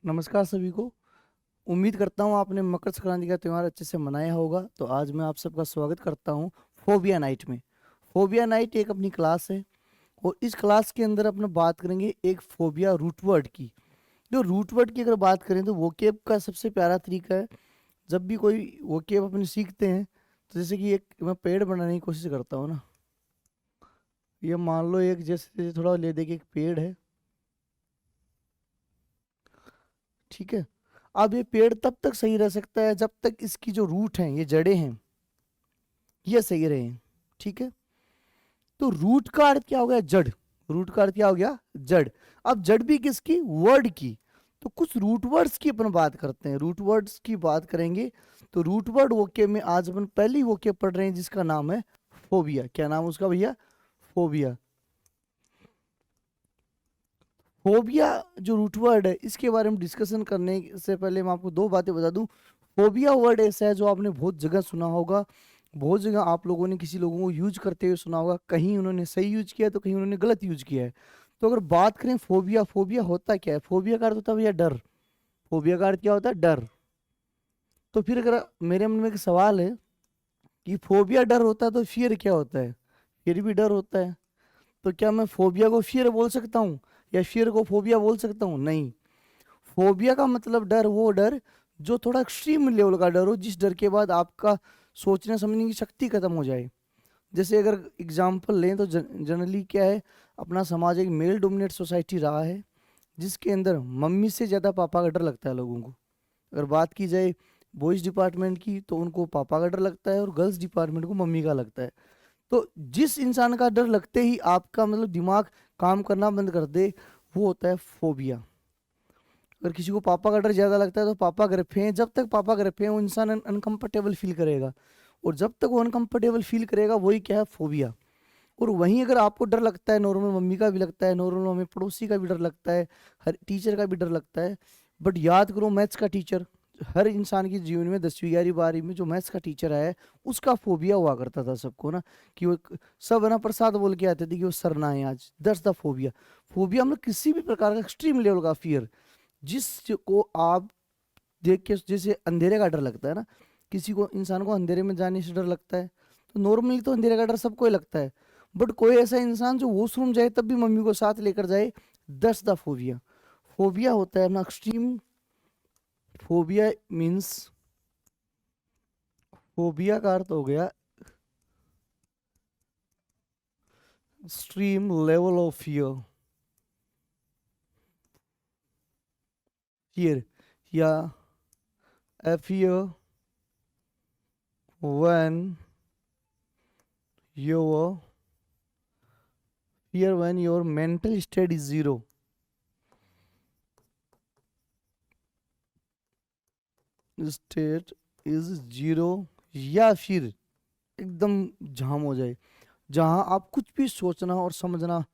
नमस्कार सभी को। उम्मीद करता हूँ आपने मकर संक्रांति का त्यौहार अच्छे से मनाया होगा। तो आज मैं आप सबका स्वागत करता हूँ फोबिया नाइट में। फोबिया नाइट एक अपनी क्लास है और इस क्लास के अंदर अपना बात करेंगे एक फोबिया रूट वर्ड की। जो रूट वर्ड की अगर बात करें तो वोकेब का सबसे प्यारा तरीका है। जब भी कोई वोकेब अपने सीखते हैं तो जैसे कि एक मैं पेड़ बनाने की कोशिश करता हूँ ना। ये मान लो एक जैसे थोड़ा ले दे के एक पेड़ है, ठीक है। अब ये पेड़ तब तक सही रह सकता है जब तक इसकी जो रूट हैं, ये जड़ें हैं, ये सही रहे, ठीक है। तो रूट का अर्थ क्या हो गया? जड़। रूट का अर्थ क्या हो गया? जड़। अब जड़ भी किसकी? वर्ड की। तो कुछ रूट वर्ड्स की अपन बात करते हैं, रूट वर्ड्स की बात करेंगे। तो रूट वर्ड वोकेब में आज अपन पहली वोकेब पढ़ रहे हैं जिसका नाम है फोबिया। क्या नाम है उसका भैया? फोबिया। फोबिया जो रूट वर्ड है इसके बारे में डिस्कशन करने से पहले मैं आपको दो बातें बता दूं। फोबिया वर्ड ऐसा है जो आपने बहुत जगह सुना होगा, बहुत जगह आप लोगों ने किसी लोगों को यूज करते हुए सुना होगा। कहीं उन्होंने सही यूज किया है तो कहीं उन्होंने गलत यूज किया है। तो अगर बात करें फोबिया, फोबिया होता क्या है? फोबिया का अर्थ होता है भैया डर। फोबिया का अर्थ क्या होता है? डर। तो फिर अगर मेरे मन में एक सवाल है कि फोबिया डर होता है तो फियर क्या होता है? फिर भी डर होता है। तो क्या मैं फोबिया को फियर बोल सकता हूँ या फियर को फोबिया बोल सकता हूँ? नहीं। फोबिया का मतलब डर, वो डर जो थोड़ा एक्सट्रीम लेवल का डर हो, जिस डर के बाद आपका सोचने समझने की शक्ति खत्म हो जाए। जैसे अगर एग्जाम्पल लें तो जनरली क्या है, अपना समाज एक मेल डोमिनेट सोसाइटी रहा है जिसके अंदर मम्मी से ज़्यादा पापा का डर लगता है लोगों को। अगर बात की जाए बॉयज़ डिपार्टमेंट की तो उनको पापा का डर लगता है और गर्ल्स डिपार्टमेंट को मम्मी का लगता है। तो जिस इंसान का डर लगते ही आपका मतलब दिमाग काम करना बंद कर दे, वो होता है फोबिया। अगर किसी को पापा का डर ज्यादा लगता है तो पापा घर पे हैं, जब तक पापा घर पे हैं वो इंसान अनकंफर्टेबल फील करेगा। और जब तक वो अनकंफर्टेबल फील करेगा वही क्या है? फोबिया। और वहीं अगर आपको डर लगता है, नॉर्मल मम्मी का भी लगता है, नॉर्मल हमें पड़ोसी का भी डर लगता है, हर टीचर का भी डर लगता है। बट याद करो मैथ्स का टीचर, हर इंसान के जीवन में 10वीं 11वीं 12वीं में जो मैथ्स का टीचर आया है उसका फोबिया हुआ करता था सबको ना। कि वो सब है ना प्रसाद बोल के आते थे कि वो सर ना है आज, दैट्स द फोबिया। फोबिया मतलब किसी भी प्रकार का एक्सट्रीम लेवल का फियर, जिसको आप देख के जैसे अंधेरे का डर लगता है ना, किसी को इंसान को अंधेरे में जाने से डर लगता है। तो नॉर्मली तो अंधेरे का डर सबको ही लगता है। बट कोई ऐसा इंसान जो वॉशरूम जाए तब भी मम्मी को साथ लेकर जाए, दैट्स द फोबिया। फोबिया होता है अपना एक्सट्रीम। फोबिया मीन्स, फोबिया का अर्थ हो गया extreme level of fear. Fear या a fear when your fear when your mental state is zero। State is zero, या फिर एकदम जाम हो जाए, जहां आप कुछ भी सोचना और समझना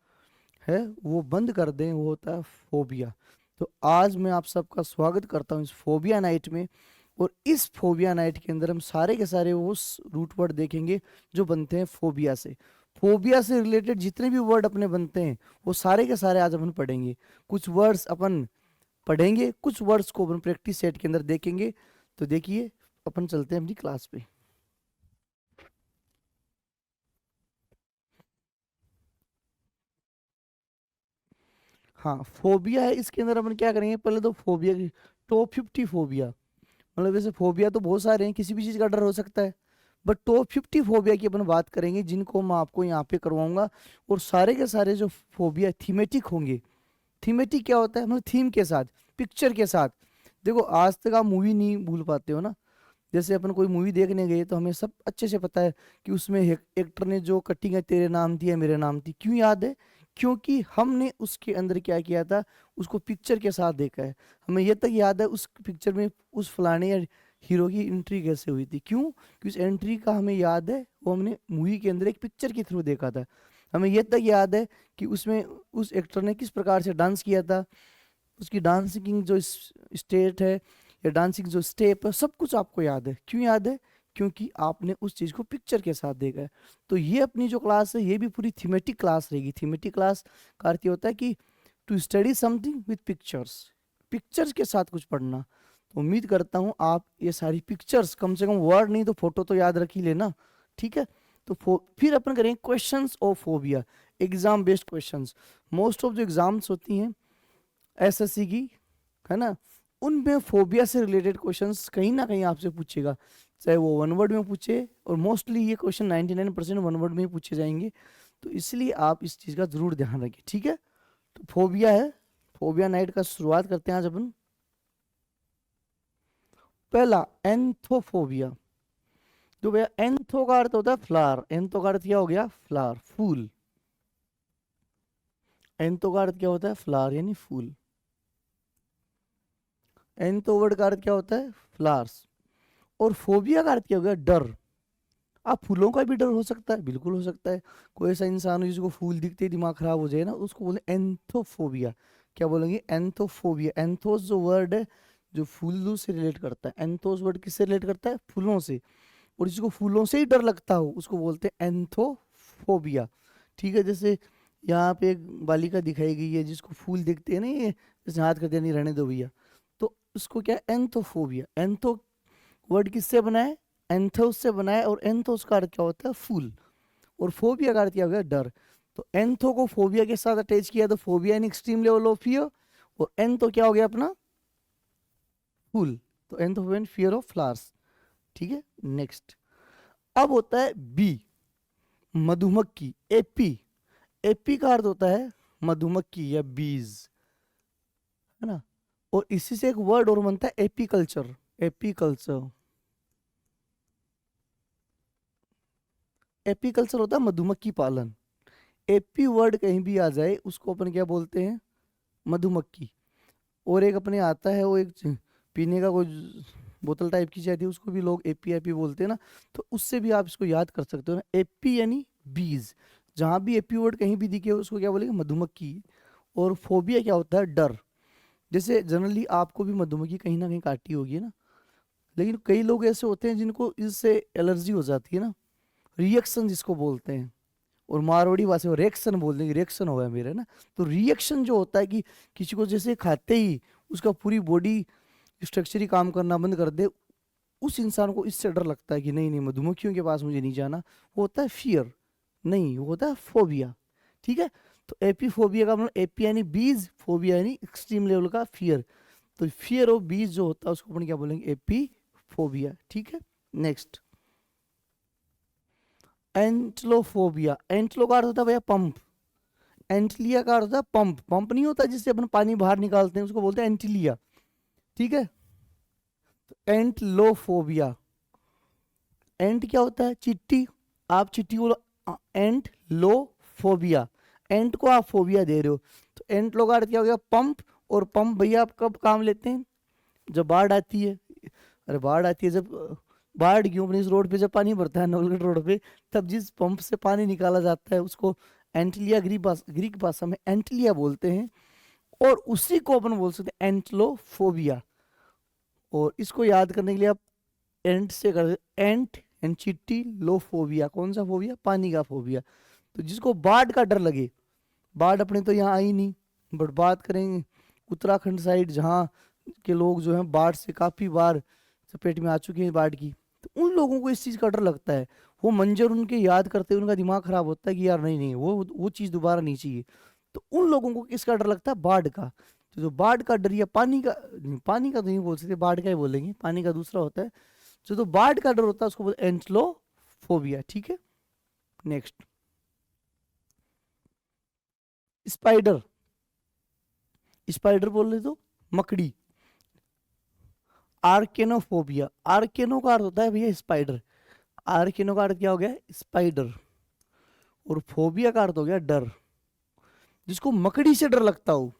है वो बंद कर दें, वो होता है फोबिया। तो आज मैं आप सबका स्वागत करता हूँ इस फोबिया नाइट में। और इस फोबिया नाइट के अंदर हम सारे के सारे वो रूट वर्ड देखेंगे जो बनते हैं फोबिया से। फोबिया से रिलेटेड जितने भी वर्ड अपने बनते हैं वो सारे के सारे आज अपन पढ़ेंगे। कुछ वर्ड्स अपन पढ़ेंगे, कुछ वर्ड्स को अपन प्रैक्टिस सेट के अंदर देखेंगे। तो देखिए, अपन चलते हैं अपनी क्लास पे। हाँ, फोबिया है, इसके अंदर अपन क्या करेंगे, पहले तो फोबिया की टॉप 50 फोबिया। मतलब वैसे फोबिया तो बहुत सारे हैं, किसी भी चीज़ का डर हो सकता है। बट टॉप 50 फोबिया की अपन बात करेंगे जिनको मैं आपको यहाँ पे करवाऊंगा। और सारे के सारे जो फोबिया थीमेटिक होंगे। थीमेटिक क्या होता है? मतलब थीम के साथ, पिक्चर के साथ। देखो आज तक आप मूवी नहीं भूल पाते हो ना। जैसे अपन कोई मूवी देखने गए तो हमें सब अच्छे से पता है कि उसमें एक्टर ने जो कटिंग है तेरे नाम थी या मेरे नाम थी, क्यों याद है? क्योंकि हमने उसके अंदर क्या किया था, उसको पिक्चर के साथ देखा है। हमें ये तक याद है उस पिक्चर में उस फलाने या हीरो की एंट्री कैसे हुई थी। क्यों? कि उस एंट्री का हमें याद है, वो हमने मूवी के अंदर एक पिक्चर के थ्रू देखा था। हमें ये तक याद है कि उसमें उस एक्टर ने किस प्रकार से डांस किया था, उसकी डांसिंग जो स्टेट है या डांसिंग जो स्टेप है, सब कुछ आपको याद है। क्यों याद है? क्योंकि आपने उस चीज़ को पिक्चर के साथ देखा है। तो ये अपनी जो क्लास है ये भी पूरी थीमेटिक क्लास रहेगी। थीमेटिक क्लास का अर्थ ये होता है कि to study something with pictures. Pictures के साथ कुछ पढ़ना। तो उम्मीद करता हूँ आप ये सारी पिक्चर्स, कम से कम वर्ड नहीं तो फोटो तो याद रख ही लेना, ठीक है। तो फिर अपन करेंगे questions of phobia, exam based questions. Most of जो एग्जाम्स होती हैं एसएससी की, है ना, उनमें फोबिया से रिलेटेड क्वेश्चंस कहीं ना कहीं आपसे पूछेगा, चाहे वो वन वर्ड में पूछे, और मोस्टली ये क्वेश्चन 99% वन वर्ड में ही पूछे जाएंगे। तो इसलिए आप इस चीज़ का जरूर ध्यान रखें, ठीक है। तो फोबिया है, फोबिया नाइट का शुरुआत करते हैं आज अपन। पहला एंथोफोबिया। तो भैया एंथो का अर्थ होता है फ्लावर, एंथो का अर्थ क्या हो गया, फ्लावर, फूल। एंथो का अर्थ क्या होता है, फ्लावर यानी फूल। एंथो वर्ड का अर्थ क्या होता है, फ्लावर्स। और फोबिया का अर्थ क्या हो गया, डर। आप फूलों का भी डर हो सकता है, बिल्कुल हो सकता है। कोई ऐसा इंसान हो जिसको फूल दिखते ही दिमाग खराब हो जाए ना, उसको बोले एंथोफोबिया। क्या बोलेंगे, एंथोफोबिया। एंथोस जो वर्ड है जो फूलों से रिलेट करता है, एंथोस वर्ड किससे रिलेट करता है, फूलों से। और जिसको फूलों से ही डर लगता हो उसको बोलते हैं एंथोफोबिया, ठीक है। जैसे यहाँ पे एक बालिका दिखाई गई है जिसको फूल दिखते हैं ना, ये जैसे हाथ करते नहीं, रहने दो भैया, तो उसको क्या है, एंथोफोबिया। एंथो वर्ड किससे बना है, एंथोस से बना है, और एंथोस का अर्थ क्या होता है, फूल। और फोबिया का अर्थ क्या हो गया, डर। तो एंथो को फोबिया के साथ अटैच किया तो phobia in extreme level of fear, और एंथो क्या हो गया अपना, फूल। तो एंथोफोबिया फियर ऑफ फ्लावर्स, ठीक है। नेक्स्ट अब होता है बी, मधुमक्खी, एपी। एपी का अर्थ होता है मधुमक्खी या बीज, है ना। और इसी से एक वर्ड और बनता है एपीकल्चर, एपीकल्चर। एपीकल्चर होता है मधुमक्खी पालन। एपी वर्ड कहीं भी आ जाए उसको अपन क्या बोलते हैं, मधुमक्खी। और एक अपने आता है वो एक पीने का कोई बोतल टाइप की चाहती है, उसको भी लोग एपी एपी बोलते हैं ना। तो उससे भी आप इसको याद कर सकते हो ना, एपी यानी बीज। जहां भी एपी वर्ड कहीं भी दिखे उसको क्या बोलेंगे, मधुमक्खी। और फोबिया क्या होता है, डर। जैसे जनरली आपको भी मधुमक्खी कहीं ना कहीं काटी होगी ना, लेकिन कई लोग ऐसे होते हैं जिनको इससे एलर्जी हो जाती है ना, रिएक्शन जिसको बोलते हैं। और मारवाड़ी भाषा में रिएक्शन बोल देंगे, रिएक्शन हो गया मेरा ना। तो रिएक्शन जो होता है कि किसी को जैसे खाते ही उसका पूरी बॉडी स्ट्रक्चर ही काम करना बंद कर दे, उस इंसान को इससे डर लगता है कि नहीं नहीं मधुमक्खियों के पास मुझे नहीं जाना, वो होता है फियर, नहीं वो होता है फोबिया, ठीक है। तो एपी फोबिया का मतलब एपी यानी बीज, फोबिया यानी एक्सट्रीम लेवल का फियर। तो फियर ऑफ बीज जो होता है उसको अपन क्या बोलेंगे, एपी फोबिया, ठीक है। नेक्स्ट एंटलोफोबिया। एंटलो का अर्थ होता है भैया पंप, एंटलिया का अर्थ होता है पंप। पंप नहीं होता जिससे अपन पानी बाहर निकालते हैं उसको बोलते हैं एंटिलिया, ठीक है। तो एंटलोफोबिया, एंट क्या होता है, चिट्टी। आप चिट्टी बोलो, एंट लो फोबिया, एंट को आप फोबिया दे रहे हो। तो एंट लो का अर्थ क्या हो गया, पंप। और पंप भैया आप कब काम लेते हैं, जब बाढ़ आती है। अरे बाढ़ आती है जब, बाढ़ क्यों, अपनी इस रोड पे जब पानी भरता है नवलगढ़ रोड पे, तब जिस पंप से पानी निकाला जाता है उसको एंटलिया, ग्रीक भाषा में एंटलिया बोलते हैं। और उसी को अपन बोल सकते हैं एंटलोफोबिया। और इसको याद करने के लिए आप एंट से कर, एंट एंड चिट्टी लो फोबिया, कौन सा फोबिया, पानी का फोबिया। तो जिसको बाढ़ का डर लगे, बाढ़ अपने तो यहाँ आई नहीं, बट बात करेंगे उत्तराखंड साइड जहाँ के लोग जो हैं बाढ़ से काफी बार चपेट में आ चुके हैं बाढ़ की, तो उन लोगों को इस चीज का डर लगता है। वो मंजर उनके याद करते हुए उनका दिमाग खराब होता है कि यार नहीं नहीं वो चीज दोबारा नहीं चाहिए। तो उन लोगों को किसका डर लगता है, बाढ़ का। तो जो बाढ़ का डर या पानी का, पानी का तो नहीं बोल सकते, बाढ़ का ही बोलेंगे, पानी का दूसरा होता है। जो तो बाढ़ का डर होता है उसको बोलते हैं एंटलोफोबिया, ठीक है। नेक्स्ट स्पाइडर, स्पाइडर बोल रहे तो मकड़ी। आर्केनोफोबिया, आर्केनो का अर्थ होता है भैया स्पाइडर, आर्केनो का अर्थ क्या हो गया, स्पाइडर। और फोबिया का अर्थ हो गया डर, जिसको मकड़ी से डर लगता हो,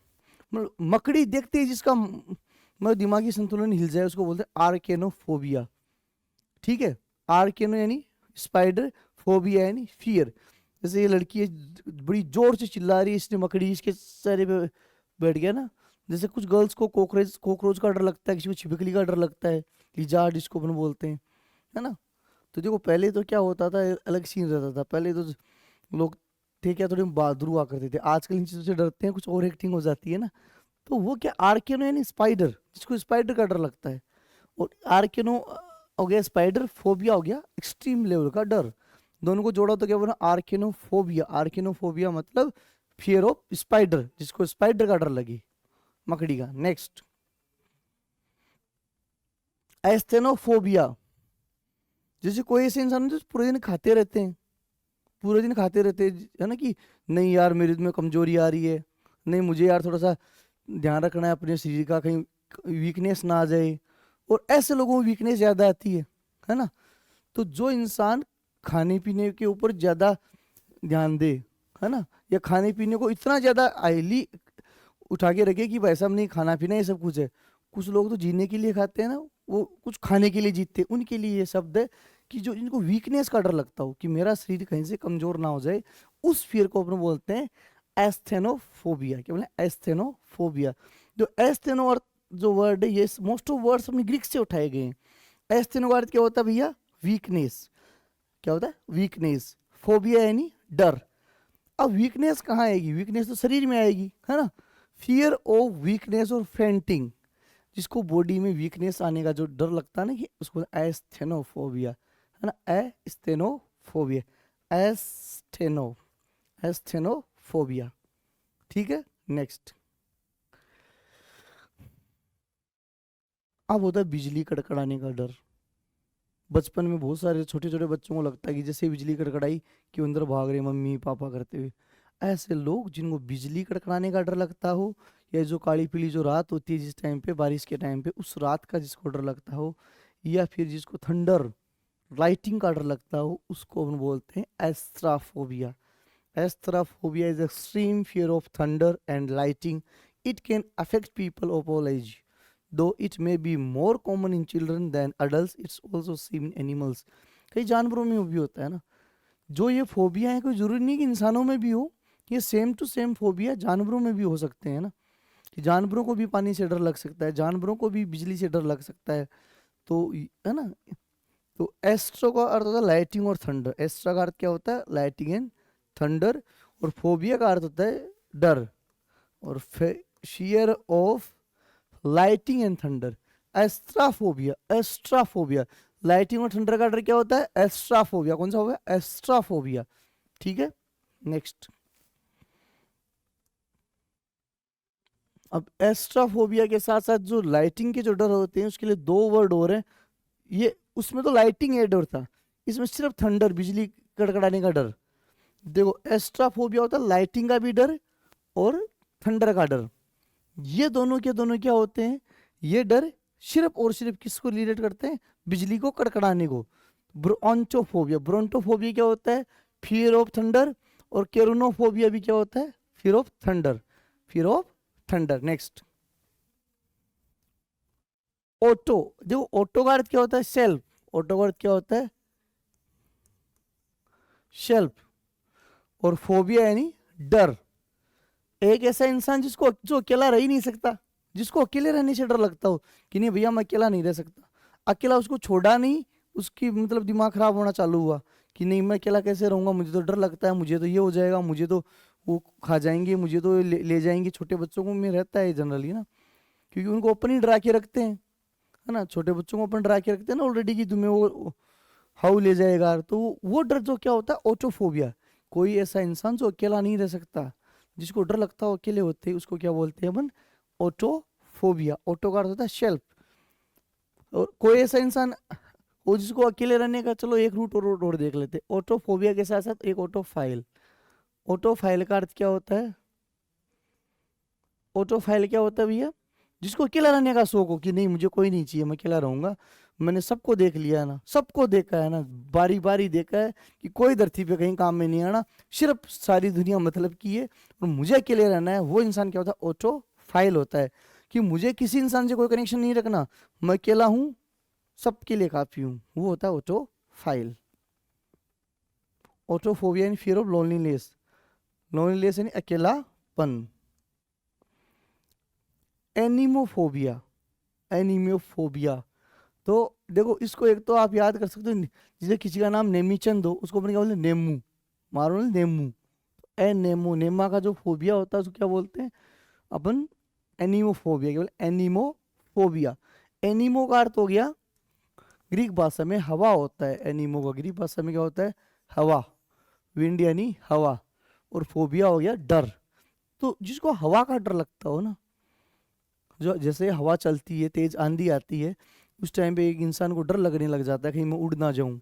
मतलब मकड़ी देखते ही जिसका मतलब दिमागी संतुलन हिल जाए उसको बोलते हैं आर्केनोफोबिया, ठीक है। आर्केनो यानी स्पाइडर, फोबिया यानी फियर। जैसे ये लड़की है बड़ी जोर से चिल्ला रही है, इसने मकड़ी इसके चेहरे पे बैठ गया ना। जैसे कुछ गर्ल्स को कोकरोच कोकरोच का डर लगता है, किसी को छिपकली का डर लगता है, लिजार्ड जिसको अपन बोलते हैं, है ना। तो देखो पहले तो क्या होता था, अलग सीन रहता था। पहले तो लोग थे क्या, थोड़े बहादुर हुआ करते थे, आजकल इन चीज़ों से डरते हैं, कुछ और एक्टिंग हो जाती है ना। तो वो क्या, आर्केनो यानी स्पाइडर, जिसको स्पाइडर का डर लगता है, और आर्केनो हो गया स्पाइडर, फोबिया हो गया एक्सट्रीम लेवल का डर। दोनों को जोड़ा तो क्या बना, आर्केनोफोबिया। आर्केनोफोबिया मतलब फियर ऑफ स्पाइडर, जिसको स्पाइडर का डर लगे, मकड़ी का। नेक्स्ट, एस्थेनोफोबिया, जैसे कोई ऐसे इंसान होते हैं जो पूरे दिन खाते रहते हैं, पूरे दिन खाते रहते हैं, है ना, कि नहीं यार मेरे में कमजोरी आ रही है, नहीं मुझे यार थोड़ा सा ध्यान रखना है अपने शरीर का, कहीं वीकनेस ना आ जाए, और ऐसे लोगों में वीकनेस ज्यादा आती है ना। तो जो इंसान खाने पीने के ऊपर ज्यादा ध्यान दे, है ना, या खाने पीने को इतना ज्यादा हाईली उठा के रखे कि भाई साहब नहीं खाना पीना ये सब कुछ है। कुछ लोग तो जीने के लिए खाते हैं ना, वो कुछ खाने के लिए जीते हैं, उनके लिए ये शब्द है कि जो इनको वीकनेस का डर लगता हो कि मेरा शरीर कहीं से कमजोर ना हो जाए, उस फियर को अपन बोलते हैं एस्थेनोफोबिया। क्या बोले, एस्थेनोफोबिया। जो एस्थेनो और जो वर्ड है, ये मोस्ट ऑफ वर्ड्स अपने ग्रीक से उठाए गए हैं। एस्थेनो का अर्थ क्या होता है भैया, वीकनेस। क्या होता है, वीकनेस। फोबिया यानी डर। अब वीकनेस कहाँ आएगी, वीकनेस तो शरीर में आएगी, है ना। फियर ऑफ वीकनेस और फेंटिंग, जिसको बॉडी में वीकनेस आने का जो डर लगता है ना, कि उसको एस्थेनोफोबिया, है ना, एस्थेनोफोबिया, एस्थेनोफोबिया। ठीक है। नेक्स्ट, अब होता है बिजली कड़कड़ाने का डर। बचपन में बहुत सारे छोटे छोटे बच्चों को लगता है कि जैसे बिजली कड़कड़ाई कि वो अंदर भाग रहे मम्मी पापा करते हुए। ऐसे लोग जिनको बिजली कड़कड़ाने का डर लगता हो, या जो काली पीली जो रात होती है जिस टाइम पे, बारिश के टाइम पे, उस रात का जिसको डर लगता हो, या फिर जिसको थंडर लाइटिंग का डर लगता हो, उसको हम बोलते हैं astraphobia. Astraphobia is extreme fear of thunder and lightning. It can affect people of all age, though it may be more common in children than adults, it's also seen in animals। कई जानवरों में भी होता है ना। जो ये phobia है, कोई जरूरी नहीं कि इंसानों में भी हो, ये सेम टू सेम फोबिया जानवरों में भी हो सकते हैं ना, कि जानवरों को भी पानी से डर लग सकता है, जानवरों को भी बिजली से डर लग सकता है। तो है ना। तो एस्ट्रो का अर्थ होता है लाइटिंग और थंडर। एस्ट्रा का अर्थ क्या होता है, लाइटिंग एंड थंडर। और फोबिया का अर्थ होता है डर और fear of lighting and thunder. एस्ट्राफोबिया, एस्ट्राफोबिया, lighting और थंडर का डर क्या होता है, एस्ट्राफोबिया। कौन सा हो गया, एस्ट्राफोबिया। ठीक है। नेक्स्ट, अब एस्ट्राफोबिया के साथ साथ जो लाइटिंग के जो डर होते हैं, उसके लिए दो वर्ड और हैं। ये उसमें तो लाइटिंग है डर था, इसमें सिर्फ थंडर, बिजली कड़कड़ाने का डर। देखो, एस्ट्राफोबिया होता है लाइटिंग का भी डर और थंडर का डर। ये दोनों के दोनों क्या होते हैं, ये डर सिर्फ और सिर्फ किसको रिलेट करते हैं, बिजली को कड़कड़ाने को। ब्रोंटोफोबिया, ब्रोंटोफोबिया क्या होता है, फियर ऑफ थंडर। और केरोनोफोबिया भी क्या होता है, fear of thunder, fear of thunder. Next, auto. देखो, ऑटो का अर्थ क्या होता है, सेल्फ। ऑटो का अर्थ क्या होता है, सेल्फ। और फोबिया यानी डर। एक ऐसा इंसान जिसको जो अकेला रह ही नहीं सकता, जिसको अकेले रहने से डर लगता हो कि नहीं भैया मैं अकेला नहीं रह सकता, अकेला उसको छोड़ा नहीं, उसकी मतलब दिमाग खराब होना चालू हुआ कि नहीं मैं अकेला कैसे रहूंगा, मुझे तो डर लगता है, मुझे तो ये हो जाएगा, मुझे तो वो खा जाएंगे, मुझे तो ले जाएंगे। छोटे बच्चों को में रहता है जनरली ना, क्योंकि उनको अपन ही डरा के रखते हैं, है ना। छोटे बच्चों को अपन डरा के रखते हैं ना ऑलरेडी, कि तुम्हें वो हाउ ले जाएगा। तो वो डर जो क्या होता है, ऑटोफोबिया। कोई ऐसा इंसान जो अकेला नहीं रह सकता, जिसको डर लगता हो अकेले होते, उसको क्या बोलते हैं अपन, ऑटोफोबिया। ऑटो का अर्थ होता है शेल्फ। और कोई ऐसा इंसान हो जिसको अकेले रहने का, चलो एक रूट और देख लेते, ऑटोफोबिया के साथ साथ एक ऑटोफाइल। ऑटोफाइल का अर्थ क्या होता है, ऑटोफाइल क्या होता है भैया, जिसको अकेला रहने का शौक हो कि नहीं मुझे कोई नहीं चाहिए, मैं अकेला रहूंगा, मैंने सबको देख लिया है ना, सबको देखा है ना, बारी बारी देखा है कि कोई धरती पे कहीं काम में नहीं आना, सिर्फ सारी दुनिया मतलब की है और मुझे अकेले रहना है। वो इंसान क्या होता है, ऑटोफाइल होता है, कि मुझे किसी इंसान से कोई कनेक्शन नहीं रखना, मैं अकेला हूँ, सबके लिए काफी हूँ, वो होता है autophile. Autophobia in fear of loneliness, loneliness यानी अकेलापन। एनिमोफोबिया, एनिमोफोबिया। तो देखो, इसको एक तो आप याद कर सकते हो, जैसे किसी का नाम नेमीचंद हो, उसको अपन क्या बोलते हैं, नेमू, मारो ना नेमू। ए नेमू, नेमा का जो फोबिया होता है उसको क्या बोलते हैं अपन, एनीमोफोबिया, केवल एनीमोफोबिया। एनीमो का अर्थ हो गया ग्रीक भाषा में हवा होता है, एनीमो का ग्रीक भाषा में क्या होता है, हवा, विंड यानी हवा, और फोबिया हो गया डर। तो जिसको हवा का डर लगता हो ना, जो जैसे हवा चलती है, तेज आंधी आती है, उस टाइम पे एक इंसान को डर लगने लग जाता है कहीं मैं उड़ ना जाऊं,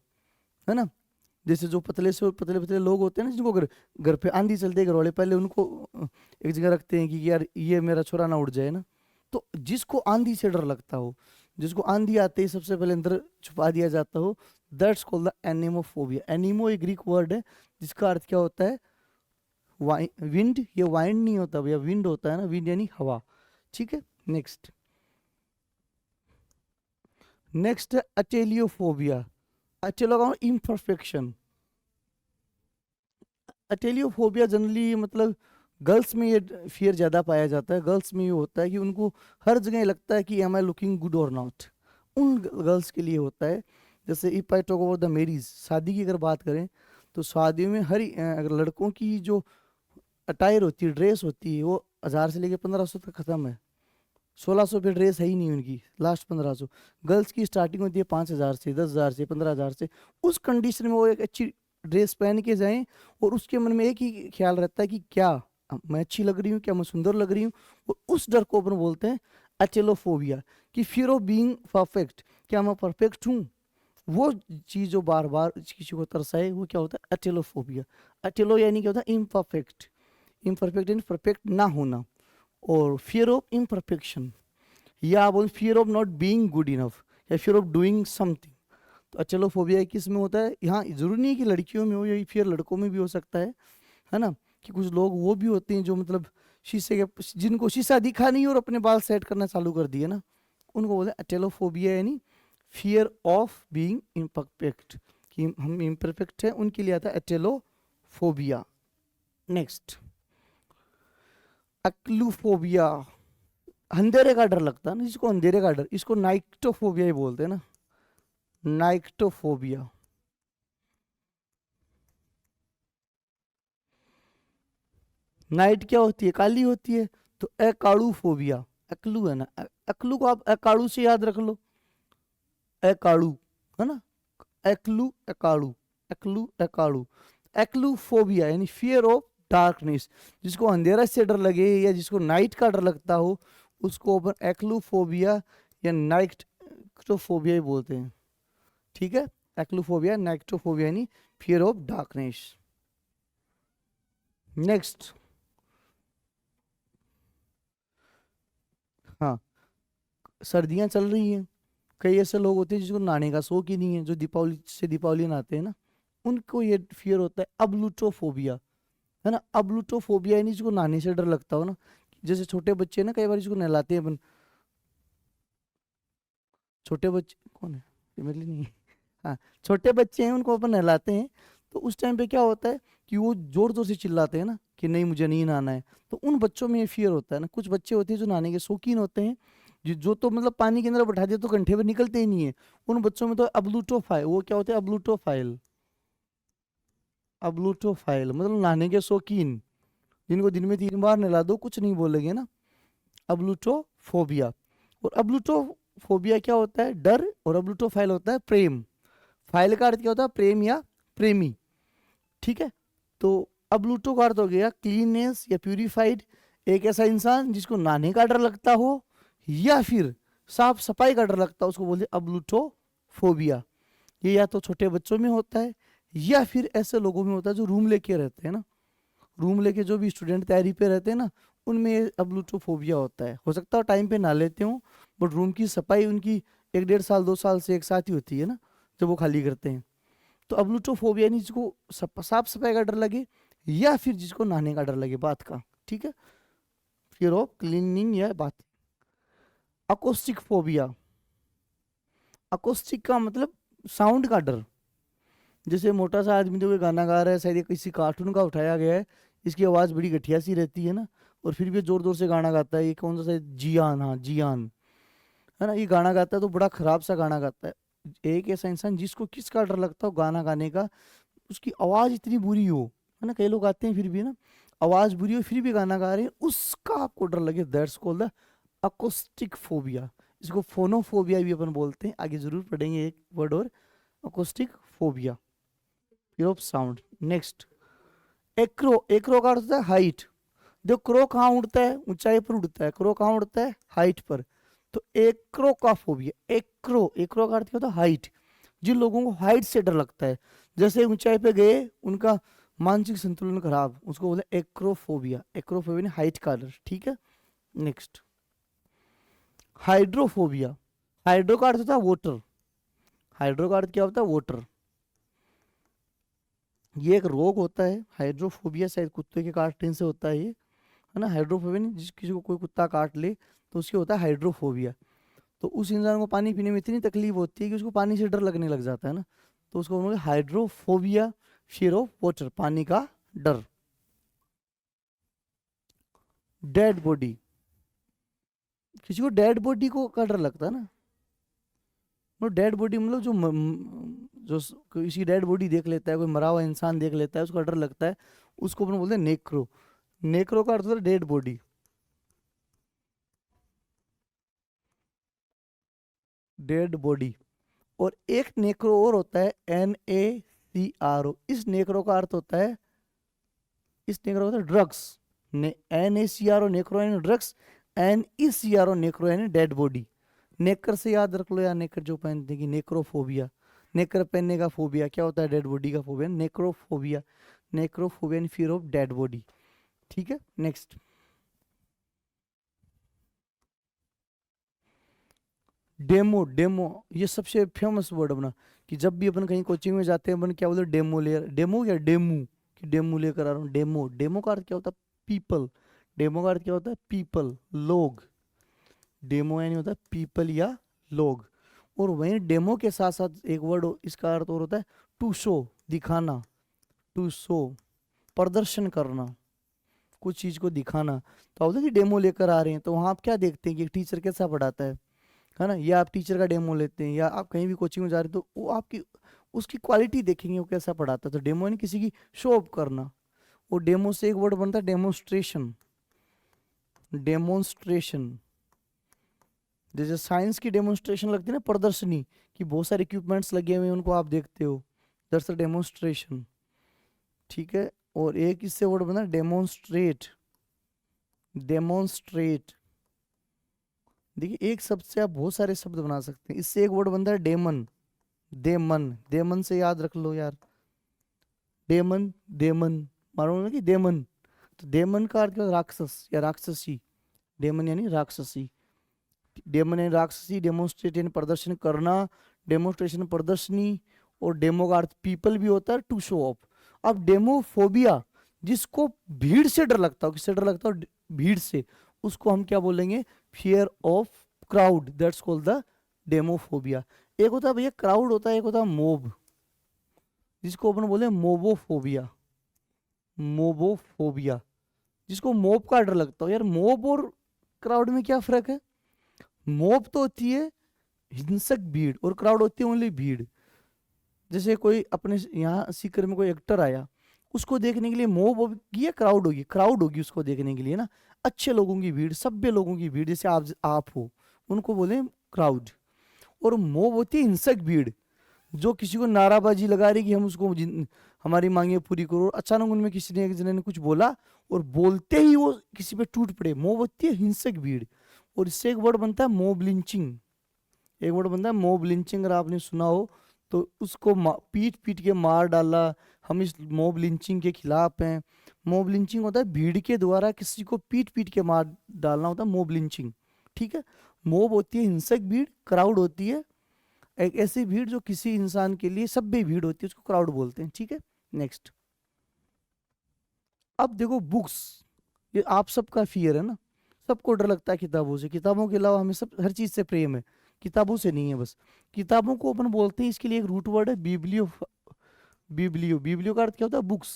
है ना। जैसे जो पतले से पतले पतले लोग होते हैं ना, जिनको घर घर पे आंधी चलती है, घर वाले पहले उनको एक जगह रखते हैं कि यार ये मेरा छोरा ना उड़ जाए ना। तो जिसको आंधी से डर लगता हो, जिसको आंधी आते ही सबसे पहले अंदर छुपा दिया जाता हो, दैट्स कॉल्ड द एनीमोफोबिया। एनीमो एक ग्रीक वर्ड है जिसका अर्थ क्या होता है, विंड। ये वाइंड नहीं होता भैया, विंड होता है ना, विंड यानी हवा। ठीक है, नेक्स्ट। नेक्स्ट है अटेलियोफोबिया। अटेलो का इम्परफेक्शन। अटेलियोफोबिया जनरली मतलब गर्ल्स में ये फियर ज़्यादा पाया जाता है। गर्ल्स में ये होता है कि उनको हर जगह लगता है कि एम आई लुकिंग गुड और नॉट, उन गर्ल्स के लिए होता है। जैसे if I talk about the marriage, शादी की अगर बात करें तो शादी में अगर लड़कों की जो अटायर होती है, ड्रेस होती है, वो 1000 से लेके 1500 तक खत्म है। 1600 पे ड्रेस है ही नहीं उनकी, लास्ट 1500। गर्ल्स की स्टार्टिंग होती है 5000 से, 10,000 से, 15,000 से। उस कंडीशन में वो एक अच्छी ड्रेस पहन के जाएं और उसके मन में एक ही ख्याल रहता है कि क्या मैं अच्छी लग रही हूँ, क्या मैं सुंदर लग रही हूँ। और उस डर को अपन बोलते हैं एटेलोफोबिया, कि फियर ऑफ बीइंग परफेक्ट, क्या मैं परफेक्ट हूँ, वो चीज़ जो बार बार किसी को तरसाए, वो क्या होता है, एटेलोफोबिया। एटेलो यानी क्या होता है, इम्परफेक्ट। इम्परफेक्ट यानी परफेक्ट ना होना। और फियर ऑफ इम्परफेक्शन, या आप बोल fear of not being good enough, या फियर ऑफ डूइंग समथिंग। तो एटेलोफोबिया किस में होता है, यहाँ जरूरी नहीं है कि लड़कियों में हो, या फिर लड़कों में भी हो सकता है ना। कि कुछ लोग वो भी होते हैं जो मतलब शीशे के, जिनको शीशा दिखा नहीं और अपने बाल सेट करना चालू कर दिए ना, उनको बोलते हैं एटेलोफोबिया, यानी फियर ऑफ बीइंग इम्परफेक्ट, कि हम इम्परफेक्ट हैं, उनके लिए आता है एटेलोफोबिया। नेक्स्ट, एक्लूफोबिया। अंधेरे का डर लगता है ना, जिसको अंधेरे का डर, इसको नाइक्टोफोबिया ही बोलते हैं ना, नाइक्टोफोबिया। नाइट क्या होती है, काली होती है। तो एकाड़ू फोबिया, अकलू है ना, अकलू को आप एकाड़ू से याद रख लो, एकाड़ू, है ना, एक्लू एकाड़ू, एक्लू एकाड़ू। एक्लू फोबिया यानी फियर ऑफ डार्कनेस, जिसको अंधेरा से डर लगे या जिसको नाइट का डर लगता हो, उसको अपन एक्लूफोबिया या नाइक्टोफोबिया ही बोलते हैं। ठीक है, एक्लूफोबिया, नाइक्टोफोबिया यानी फियर ऑफ डार्कनेस। नेक्स्ट, हाँ, सर्दियां चल रही हैं, कई ऐसे लोग होते हैं जिसको नहाने का शौक ही नहीं है, जो दीपावली से दीपावली नहाते हैं ना, उनको ये फियर होता है अब्लूटोफोबिया, है ना। अब्लूटोफोबिया यानी जिसको नहाने से डर लगता हो ना। जैसे छोटे बच्चे ना, कई बार जिसको नहलाते हैं अपन, छोटे बच्चे कौन है, फीमेल नहीं है, हाँ, छोटे बच्चे हैं, उनको अपन नहलाते हैं। तो उस टाइम पे क्या होता है कि वो जोर जोर से चिल्लाते हैं ना कि नहीं मुझे नहीं नहाना है। तो उन बच्चों में ये फियर होता है ना। कुछ बच्चे होते हैं जो नहाने के शौकीन होते हैं, जो तो मतलब पानी के अंदर बैठा दिया तो कंठे पे निकलते ही नहीं है। उन बच्चों में तो अब्लूटोफाइल, वो क्या होते हैं, अब्लूटोफाइल। अब्लूटोफाइल मतलब नहाने के शौकीन, जिनको दिन में 3 बार नहला दो कुछ नहीं बोलेंगे ना, अब्लूटोफोबिया। और अब्लूटोफोबिया क्या होता है, डर, और अब्लूटोफाइल होता है प्रेम। फाइल का अर्थ क्या होता है, प्रेम या प्रेमी। ठीक है, तो अब्लूटो का अर्थ हो गया क्लीननेस या प्यूरिफाइड, एक ऐसा इंसान जिसको नहाने का डर लगता हो या फिर साफ सफाई का डर लगता है, उसको बोलते हैं अब्लूटोफोबिया। ये या तो छोटे बच्चों में होता है या फिर ऐसे लोगों में होता है जो रूम लेके रहते हैं ना, रूम लेके जो भी स्टूडेंट तैयारी पे रहते हैं ना, उनमें अब्लूटोफोबिया होता है। हो सकता है टाइम पे ना लेते हो, बट रूम की सफाई उनकी 1 1.5 साल 2 साल से एक साथ ही होती है ना, जब वो खाली करते हैं। तो अब्लूटोफोबिया यानी जिसको साफ सफाई का डर लगे या फिर जिसको नहाने का डर लगे बात का। ठीक है, फियर ऑफ क्लीनिंग या बात। अकोस्टिक फोबिया, अकोस्टिक का मतलब साउंड का डर। जैसे मोटा सा आदमी तो कोई गाना गा रहा है, शायद ये किसी कार्टून का उठाया गया है, इसकी आवाज़ बड़ी घटिया सी रहती है ना, और फिर भी जोर जोर से गाना गाता है। ये कौन सा, शायद जियान, हाँ जियान, है ना, ये गाना गाता है तो बड़ा खराब सा गाना गाता है। एक ऐसा इंसान जिसको किसका डर लगता हो गाना गाने का, उसकी आवाज़ इतनी बुरी हो, है ना, कई लोग आते हैं फिर भी ना, आवाज बुरी हो फिर भी गाना गा रहे हैं, उसका आपको डर लगे, that's called the acoustic phobia. इसको फोनोफोबिया भी अपन बोलते हैं, आगे जरूर पढ़ेंगे एक वर्ड और, acoustic phobia, fear of sound. Next, Acro. Acro का अर्थ होता है हाइट। देखो क्रो कहाँ उड़ता है, ऊंचाई पर उड़ता है, क्रो कहाँ उड़ता है, हाइट पर। तो एक्रो का फोबिया, एक्रो, एक्रो का अर्थ क्या होता है, हाइट। जिन लोगों को हाइट से डर लगता है, जैसे ऊंचाई पे गए उनका मानसिक संतुलन खराब, उसको बोले एक्रोफोबिया। एक्रोफोबिया हाइट का डर, ठीक है। Next, hydrophobia. हाइड्रो का अर्थ होता है वाटर। हाइड्रो का अर्थ क्या होता है, वाटर। ये एक रोग होता है हाइड्रोफोबिया, शायद कुत्ते के काटने से होता है ये, है ना। हाइड्रोफोबिया नहीं, जिस किसी को कोई कुत्ता काट ले तो उसके होता है हाइड्रोफोबिया। तो उस इंसान को पानी पीने में इतनी तकलीफ होती है कि उसको पानी से डर लगने लग जाता है ना, तो उसको बोलोगे हाइड्रोफोबिया, फियर ऑफ वाटर, पानी का डर। Dead body. किसी को डेड बॉडी को का डर लगता है ना, मतलब डेड बॉडी मतलब किसी डेड बॉडी देख लेता है, कोई मरा हुआ इंसान देख लेता है, उसको डर लगता है, उसको अपन बोलते हैं नेक्रो। नेक्रो का अर्थ होता है डेड बॉडी, डेड बॉडी। और एक नेक्रो और होता है, NACRO। इस नेक्रो का अर्थ होता है, इस नेक्रो का होता है ड्रग्स। NACRO नेक्रो यानी ड्रग्स, NECRO नेक्रो यानी डेड बॉडी। नेकर से याद रख लो यार, नेकर जो पहनते हैं, नेक्रोफोबिया। नेकर पहनने का फोबिया क्या होता है, डेड बॉडी का phobia, necrophobia. Necrophobia and fear of dead body, ठीक है। Next, demo. डेमो ये सबसे फेमस वर्ड अपना, कि जब भी अपन कहीं कोचिंग में जाते हैं अपन क्या बोलते हैं, डेमो ले, डेमो या डेमू, कि डेमो लेकर आ रहा हूँ। डेमो, डेमो का अर्थ क्या होता है, पीपल। डेमो का अर्थ क्या होता है, पीपल, लोग। डेमो यानी होता है पीपल या लोग। और वहीं डेमो के साथ साथ एक वर्ड इसका अर्थ और होता है टू शो, दिखाना। टू शो, प्रदर्शन करना, कुछ चीज को दिखाना। तो आप देखिए डेमो लेकर आ रहे हैं, तो वहां आप क्या देखते हैं कि एक टीचर कैसा पढ़ाता है ना, या आप टीचर का डेमो लेते हैं, या आप कहीं भी कोचिंग में जा रहे हैं तो वो आपकी उसकी क्वालिटी देखेंगे, वो कैसा पढ़ाता है। तो डेमो यानी किसी की शो ऑफ करना। और डेमो से एक वर्ड बनता है डेमोन्स्ट्रेशन। डेमोन्स्ट्रेशन, जैसे साइंस की डेमोन्स्ट्रेशन लगती है ना, प्रदर्शनी, कि बहुत सारे इक्विपमेंट्स लगे हुए हैं उनको आप देखते हो, दैट्स अ डेमोन्स्ट्रेशन, ठीक है। और एक इससे वर्ड बना डेमोन्स्ट्रेट। डेमोन्स्ट्रेट, देखिए एक शब्द से आप बहुत सारे शब्द बना सकते हैं। इससे एक वर्ड बनता है डेमन। देमन, देमन से याद रख लो यार, डेमन, देमन, मालूम है कि देमन। तो देमन का अर्थ क्या है? राक्षस या राक्षसी। डेमन यानी राक्षसी। डेमन यानी राक्षसी, डेमोन्स्ट्रेट यानी प्रदर्शन करना, डेमोन्स्ट्रेशन प्रदर्शनी। और डेमो का अर्थ पीपल भी होता है, टू शो ऑफ। अब डेमोफोबिया, जिसको भीड़ से डर लगता हो, किससे डर लगता हो, भीड़ से, उसको हम क्या बोलेंगे, fear of crowd, that's called the demophobia. एक होता है भैया क्राउड होता है, एक होता है मोब, जिसको अपन बोले मोबोफोबिया। मोबोफोबिया, जिसको मोब का डर लगता हो। यार मोब और क्राउड में क्या फर्क है, मोब तो होती है हिंसक भीड़, और क्राउड होती है ओनली भीड़। जैसे कोई अपने यहाँ सीकर में कोई एक्टर आया, उसको देखने के लिए मोब होगी या क्राउड होगी, क्राउड होगी उसको देखने के लिए ना, अच्छे लोगों की भीड़, सभ्य लोगों की भीड़, जैसे आप हो, उनको बोले क्राउड। और मोब होती है हिंसक भीड़, जो किसी को नाराबाजी लगा रही कि हम उसको हमारी मांगे पूरी करो, और अचानक उनमें किसी ने एक जने ने कुछ बोला और बोलते ही वो किसी पे टूट पड़े, मोब होती है हिंसक भीड़। और इससे एक वर्ड बनता है मोब लिंचिंग। एक वर्ड बनता है मोब लिंचिंग, अगर आपने सुना हो तो उसको पीट पीट के मार डाला, हम इस मोब लिंचिंग के खिलाफ हैं। मोब लिंचिंग होता है भीड़ के द्वारा किसी को पीट पीट के मार डालना, होता है मोब लिंचिंग, ठीक है। मोब होती है हिंसक भीड़, क्राउड होती है एक ऐसी भीड़ जो किसी इंसान के लिए सभ्य भीड़ होती है, उसको क्राउड बोलते हैं, ठीक है। नेक्स्ट, अब देखो बुक्स, ये आप सबका फियर है ना, सबको डर लगता है किताबों से, किताबों के अलावा हमें सब हर चीज से प्रेम है, किताबों से नहीं है बस। किताबों को अपन बोलते हैं, इसके लिए एक रूट वर्ड है बिब्लियो। बिब्लियो, बिब्लियो का अर्थ क्या होता है, बुक्स।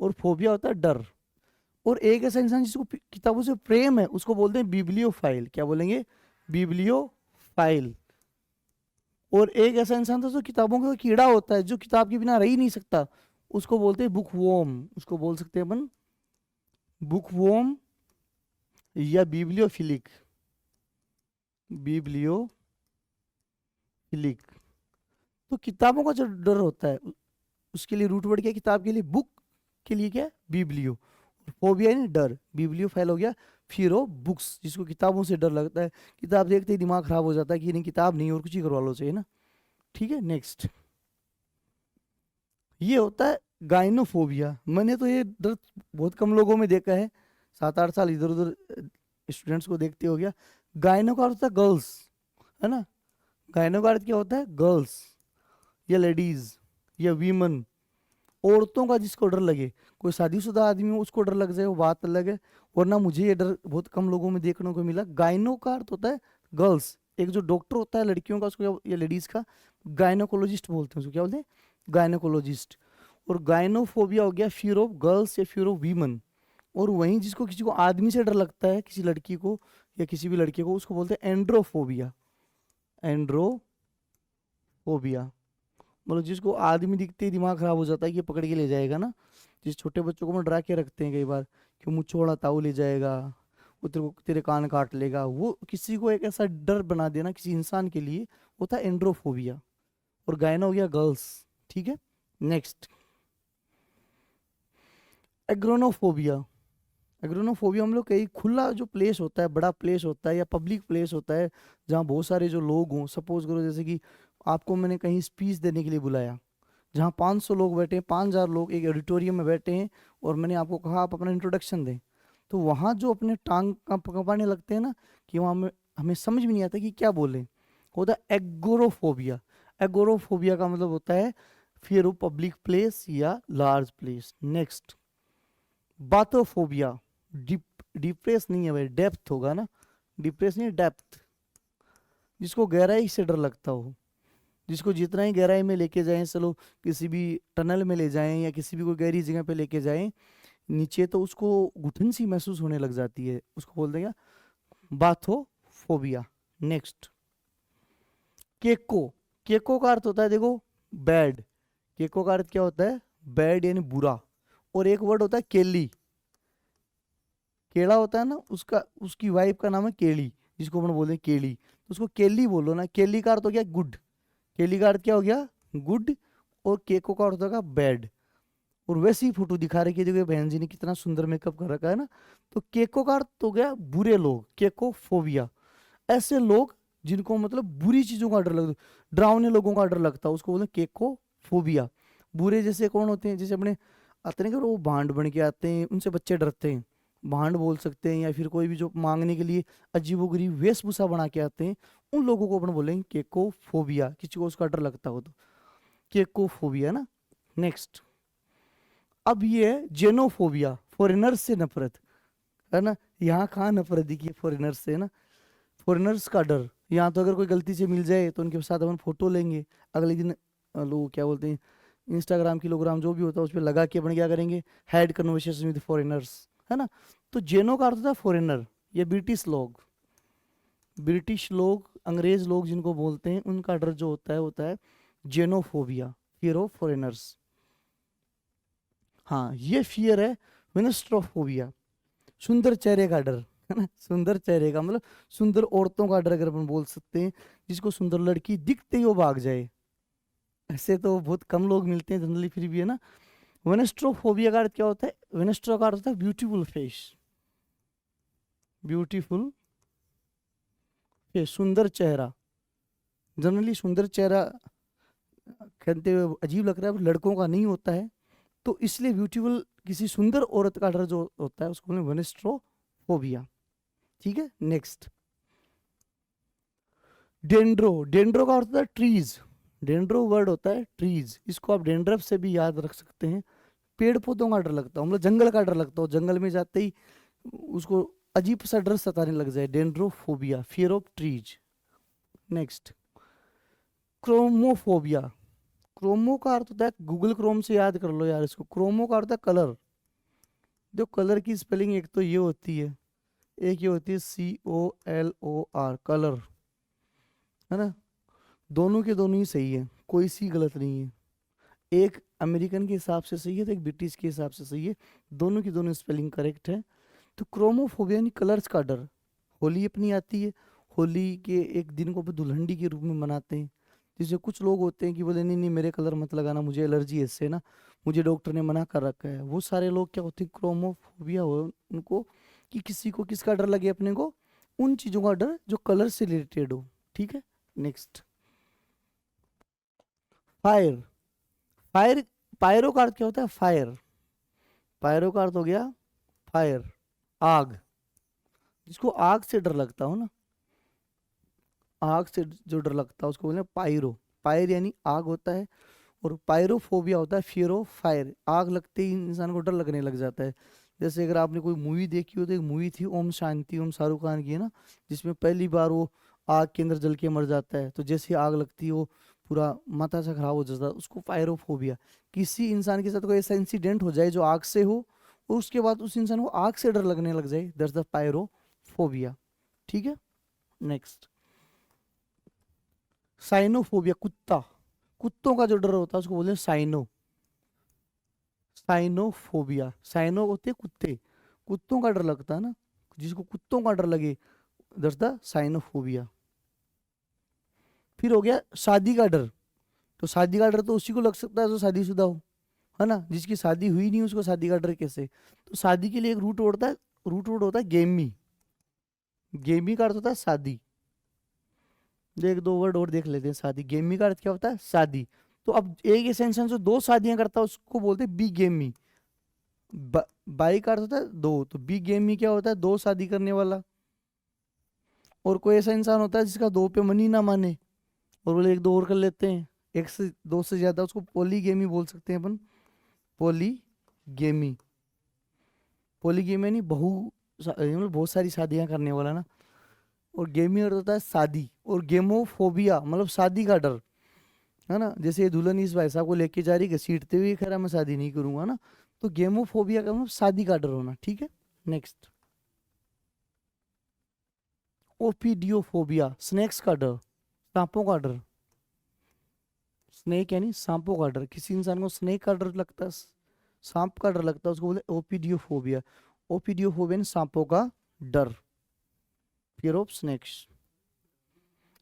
और फोबिया होता है डर। और एक ऐसा इंसान जिसको किताबों से प्रेम है, उसको बोलते हैं बिब्लियोफाइल। क्या बोलेंगे, बिब्लियोफाइल। और एक ऐसा इंसान था जो किताबों का कीड़ा होता है, जो किताब के बिना रह ही नहीं सकता, उसको बोलते हैं बुक वॉर्म, उसको बोल सकते हैं अपन बुकवॉर्म या बिब्लियोफिलिक? बिब्लियोफिलिक। तो किताबों का जो डर होता है उसके लिए रूट वर्ड क्या है? किताब के लिए बुक, के लिए क्या है? बिब्लियो। फोबिया यानी डर, बिब्लियो फैल हो गया फियर ऑफ बुक्स, जिसको किताबों से डर लगता है। किताब देखते ही दिमाग खराब हो जाता है कि नहीं किताब नहीं और कुछ ही करवा लो चाहिए ना। ठीक है, नेक्स्ट। ये होता है गाइनोफोबिया। मैंने तो ये डर बहुत कम लोगों में देखा है, 7-8 साल इधर उधर स्टूडेंट्स को देखते हो गया। गाइनो का अर्थ होता है गर्ल्स, है ना। गाइनो का अर्थ क्या होता है? गर्ल्स या लेडीज या वीमन, औरतों का जिसको डर लगे। कोई शादीशुदा आदमी हो उसको डर लग जाए वो बात अलग है, वरना मुझे ये डर बहुत कम लोगों में देखने को मिला। गाइनो का अर्थ होता है गर्ल्स। एक जो डॉक्टर होता है लड़कियों का, उसको या लेडीज का गायनोकोलॉजिस्ट बोलते हैं, उसको क्या बोलते हैं? गायनोकोलॉजिस्ट। और गायनोफोबिया हो गया फियर ऑफ गर्ल्स या फियर ऑफ वीमन। और वहीं जिसको किसी को आदमी से डर लगता है, किसी लड़की को या किसी भी लड़के को, उसको बोलते हैं एंड्रोफोबिया। एंड्रोफोबिया मतलब जिसको आदमी दिखते ही दिमाग खराब हो जाता है कि ये पकड़ के ले जाएगा ना। जिस छोटे बच्चों को हम डरा के रखते हैं कई बार कि मुँह चौड़ा ताऊ ले जाएगा, वो तेरे को तेरे कान काट लेगा, वो किसी को एक ऐसा डर बना देना किसी इंसान के लिए होता है एंड्रोफोबिया। और गायना हो गया गर्ल्स। ठीक है, नेक्स्ट। एग्रोनोफोबिया। एग्रोनोफोबिया हम लोग कहीं खुला जो प्लेस होता है, बड़ा प्लेस होता है या पब्लिक प्लेस होता है, जहाँ बहुत सारे जो लोग हों, सपोज करो जैसे कि आपको मैंने कहीं स्पीच देने के लिए बुलाया, जहाँ 500 लोग बैठे हैं, 5000 लोग एक ऑडिटोरियम में बैठे हैं, और मैंने आपको कहा आप अपना इंट्रोडक्शन दें। तो वहाँ जो अपने टांग कँपाने लगते हैं ना, कि वहाँ में हमें समझ में नहीं आता कि क्या बोले, होता है एगोरोफोबिया। एगोरोफोबिया का मतलब होता है फियर ऑफ पब्लिक प्लेस या large place. Next, bathophobia. Deep depress नहीं है भाई, डेप्थ होगा ना, डिप्रेस नहीं, डेप्थ। जिसको गहराई से डर लगता हो, जिसको जितना ही गहराई में लेके जाएं, चलो किसी भी टनल में ले जाएं या किसी भी कोई गहरी जगह पे लेके जाएं नीचे, तो उसको घुटन सी महसूस होने लग जाती है, उसको बोल देंगे बाथोफोबिया। नेक्स्ट, केको। केको का अर्थ होता है देखो बैड। केको का अर्थ क्या होता है? बैड यानी बुरा। और एक वर्ड होता है केली। केड़ा होता है ना, उसका उसकी वाइफ का नाम है केली, जिसको अपन बोलते हैं केली, तो उसको केली बोलो ना। केली का अर्थ हो गया गुड। केली का अर्थ क्या हो गया? गुड। और केको का अर्थ होगा बैड। और वैसी फोटो दिखा रखी है, देखो ये बहन जी ने कितना सुंदर मेकअप कर रखा है ना। तो केको का अर्थ हो गया बुरे लोग, केको फोबिया। ऐसे लोग जिनको मतलब बुरी चीजों का डर लगता, डरावने लोगों का डर लगता है, उसको बोलते हैं केको फोबिया। बुरे जैसे कौन होते हैं? जैसे अपने आते हैं कि वो भांड बन के आते हैं, उनसे बच्चे डरते हैं, भांड बोल सकते हैं। या फिर कोई भी जो मांगने के लिए अजीबोगरीब वेशभूषा बना के आते हैं, उन लोगों को अपन बोलेंगे केको फोबिया, किसी को उसका डर लगता हो तो केको फोबिया ना। नेक्स्ट, अब ये है जेनोफोबिया, फॉरेनर्स से नफरत, है ना। यहाँ कहाँ नफरत दिखी है फॉरेनर्स से, है ना। फॉरेनर्स का डर, यहाँ तो अगर कोई गलती से मिल जाए तो उनके साथ अपन फोटो लेंगे, अगले दिन लोग क्या बोलते हैं, इंस्टाग्राम किलोग्राम जो भी होता है उस पर लगा के अपन क्या करेंगे, हैड कन्वर्सेशन विद फॉरेनर्स, है ना। तो जेनो का अर्थ होता है फॉरेनर या ब्रिटिश लोग। ब्रिटिश लोग, अंग्रेज लोग जिनको बोलते हैं, उनका डर जो होता है जेनोफोबिया, फियर ऑफ फॉरेनर्स। हाँ, ये फियर है विनस्ट्रोफोबिया, सुंदर चेहरे का डर, है ना। सुंदर चेहरे का मतलब सुंदर औरतों का डर अगर अपन बोल सकते हैं, जिसको सुंदर लड़की दिखते ही वो भाग जाए। ऐसे तो बहुत कम लोग मिलते हैं जनरली, फिर भी है ना। वेनेस्ट्रोफोबिया का अर्थ क्या होता है? वेनेस्ट्रो का अर्थ होता है ब्यूटीफुल फेस, ब्यूटीफुल फेस, सुंदर चेहरा। जनरली सुंदर चेहरा कहते हुए अजीब लग रहा है, लड़कों का नहीं होता है, तो इसलिए ब्यूटीफुल किसी सुंदर औरत का डर जो होता है उसको बोलते हैं वेनेस्ट्रोफोबिया। ठीक है, नेक्स्ट, डेंड्रो। डेंड्रो का अर्थ होता है ट्रीज। डेंड्रो वर्ड होता है ट्रीज, इसको आप डेंड्रफ से भी याद रख सकते हैं। पेड़ पौधों का डर लगता है, मतलब जंगल का डर लगता हो, जंगल में जाते ही उसको अजीब सा डर सताने लग जाए, dendrophobia, fear of trees. Next, chromophobia. Chromo का अर्थ होता है, गूगल क्रोम से याद कर लो यार इसको, क्रोमो का अर्थ है कलर। जो कलर की स्पेलिंग एक तो ये होती है, एक ये होती है COLOR, कलर, है ना। दोनों के दोनों ही सही है, कोई सी गलत नहीं है। एक अमेरिकन के हिसाब से सही है तो एक ब्रिटिश के हिसाब से सही है, दोनों की दोनों स्पेलिंग करेक्ट है। तो क्रोमोफोबिया यानी कलर्स का डर। होली अपनी आती है, होली के एक दिन को दुल्हनडी के रूप में मनाते हैं। जैसे कुछ लोग होते हैं कि बोले नहीं नहीं मेरे कलर मत लगाना, मुझे एलर्जी है इससे ना, मुझे डॉक्टर ने मना कर रखा है। वो सारे लोग क्या होते हैं, क्रोमोफोबिया हो उनको, कि किसी को किसका डर लगे अपने को, उन चीजों का डर जो कलर से रिलेटेड हो। ठीक है, नेक्स्ट फायर। फायर, पायरो का अर्थ क्या होता है, फायर। पायरो का अर्थ हो गया फायर, आग। जिसको आग से डर लगता हो ना, आग से जो डर लगता है उसको बोलते हैं पायरो। पायर यानी आग होता है, और पायरोफोबिया होता है फियर ऑफ फायर। आग लगते ही इंसान को डर लगने लग जाता है। जैसे अगर आपने कोई मूवी देखी हो तो एक मूवी थी ओम शांति ओम, शाहरुख खान की है ना, जिसमें पहली बार वो आग के अंदर जल के मर जाता है। तो जैसे ही आग लगती है वो पूरा माथा सा खराब हो जाता है, उसको पायरोफोबिया। किसी इंसान के साथ कोई ऐसा इंसिडेंट हो जाए जो आग से हो, और उसके बाद उस इंसान को आग से डर लगने लग जाए, दैट्स द पायरोफोबिया। ठीक है, नेक्स्ट साइनोफोबिया, कुत्ता। कुत्तों का जो डर होता है उसको बोलते हैं साइनो, साइनोफोबिया। साइनो होते हैं कुत्ते, कुत्तों का डर लगता है ना, जिसको कुत्तों का डर लगे, दैट्स द साइनोफोबिया। फिर हो गया शादी का डर। तो शादी का डर तो उसी को लग सकता है जो शादीशुदा हो, है ना, जिसकी शादी हुई नहीं उसको शादी का डर कैसे। तो शादी के लिए एक रूट होता है, रूट वर्ड होता है गेमी। गेमी का अर्थ होता है शादी। एक दो वर्ड और देख लेते हैं। शादी, गेमी का अर्थ क्या होता है, शादी। तो अब एक ऐसा इंसान जो दो शादियां करता है उसको बोलते हैं बी गेमी। बाई का अर्थ होता है दो, तो बी गेमी क्या होता है, दो शादी करने वाला। और कोई ऐसा इंसान होता है जिसका दो पे मन ही ना माने, और बोले एक दो और कर लेते हैं, एक से दो से ज्यादा, उसको पोलीगेमी बोल सकते हैं अपन। पोलीगेमी, पोलीगेमी नहीं मतलब बहुत सारी शादियां करने वाला ना। और गेमी अर्थ होता है शादी, और गेमोफोबिया मतलब शादी का डर, है ना। जैसे ये दुल्हन इस भाई साहब को लेके जा रही है, घसीटते हुए खैर मैं शादी नहीं करूंगा ना, तो गेमोफोबिया का मतलब शादी का डर होना। ठीक है, नेक्स्ट ओपीडियोफोबिया, स्नेक्स का डर, सांपों का डर। स्नेक यानी सांपों का डर। किसी इंसान को स्नेक का डर लगता है, सांप का डर लगता है, उसको बोलते हैं ओपीडियोफोबिया। ओपीडियोफोबिया सांपों का डर, फियर ऑफ स्नेक्स।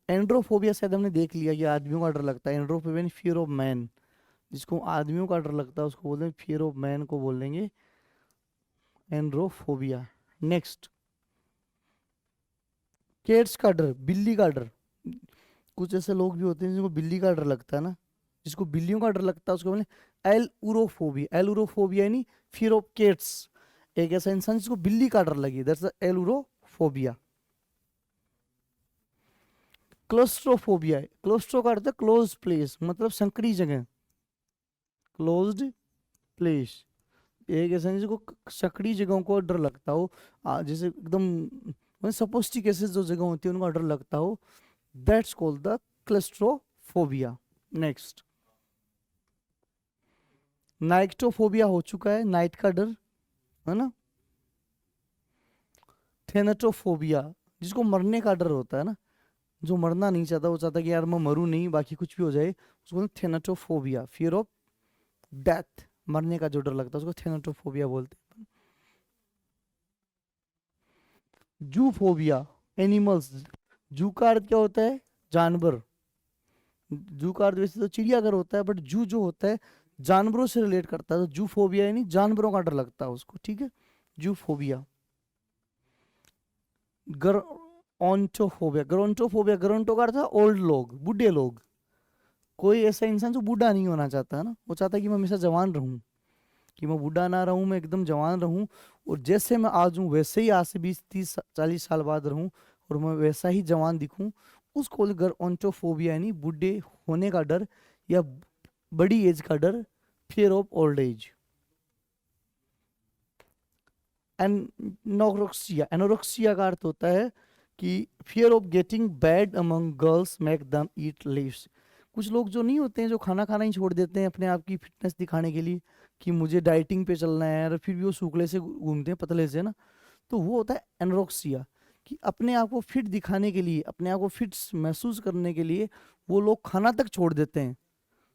एंड्रोफोबिया शायद हमने देख लिया, ये आदमियों का डर लगता है। एंड्रोफोबिया फियर ऑफ मैन, जिसको आदमियों का डर लगता है उसको बोलते हैं फियर ऑफ मैन, को बोल देंगे एंड्रोफोबिया। नेक्स्ट कैट्स का डर, बिल्ली का डर। कुछ ऐसे लोग भी होते हैं जिनको बिल्ली का डर लगता है ना, जिसको बिल्लियों का डर लगता है उसको बोले एलुरोफोबिया। एलुरोफोबिया यानी फियर ऑफ कैट्स। एक ऐसा इंसान जिसको बिल्ली का डर लगे, दैट्स एलुरोफोबिया। क्लोस्ट्रोफोबिया है, क्लोस्ट्रो का अर्थ है क्लोज प्लेस, मतलब संकरी जगह, क्लोज्ड प्लेस। एक ऐसा इंसान जिसको संकरी जगहों को डर लगता हो, जैसे एकदम सपोस्टिक केसेस जो जगह होती है उनको डर लगता हो, that's called the claustrophobia. Next nyctophobia हो चुका है, नाइट का डर, है ना। थेनेटोफोबिया, जिसको मरने का डर होता है ना, जो मरना नहीं चाहता, वो चाहता है कि यार मैं मरूं नहीं बाकी कुछ भी हो जाए, उसको थेनेटोफोबिया, फियर ऑफ डेथ। मरने का जो डर लगता है उसको थेनेटोफोबिया बोलते हैं। Zoophobia, animals. जू का अर्थ क्या होता है, जानवर। जू का अर्थ वैसे तो चिड़ियाघर होता है, बट जू जो होता है जानवरों से रिलेट करता है, तो जू फोबिया यानी जानवरों का डर लगता है उसको। ठीक है, जू फोबिया। ग्रोंटोफोबिया, ग्रोंटोफोबिया, ग्रोंटो का अर्थ है ओल्ड लोग, बूढ़े लोग। कोई ऐसा इंसान जो बूढ़ा नहीं होना चाहता है ना, वो चाहता है कि मैं हमेशा जवान रहूं, कि मैं बूढ़ा ना रहूं, मैं एकदम जवान रहूं, और जैसे मैं आज हूँ वैसे ही आज से 20 30 40 साल बाद रहूं, और मैं वैसा ही जवान दिखूं, उसको ग्रोंटोफोबिया यानी बूढ़े होने का डर, या बड़ी एज का डर, fear of old age. Anorexia, anorexia का अर्थ होता है कि fear of getting bad among girls make them eat leaves. कुछ लोग जो नहीं होते हैं, जो खाना खाना ही छोड़ देते हैं अपने आप की फिटनेस दिखाने के लिए, कि मुझे डाइटिंग पे चलना है, और फिर भी वो सूखले से घूमते हैं, पतले से ना, तो वो होता है एनोरेक्सिया। कि अपने आप को फिट दिखाने के लिए, अपने आप को फिट महसूस करने के लिए वो लोग खाना तक छोड़ देते हैं,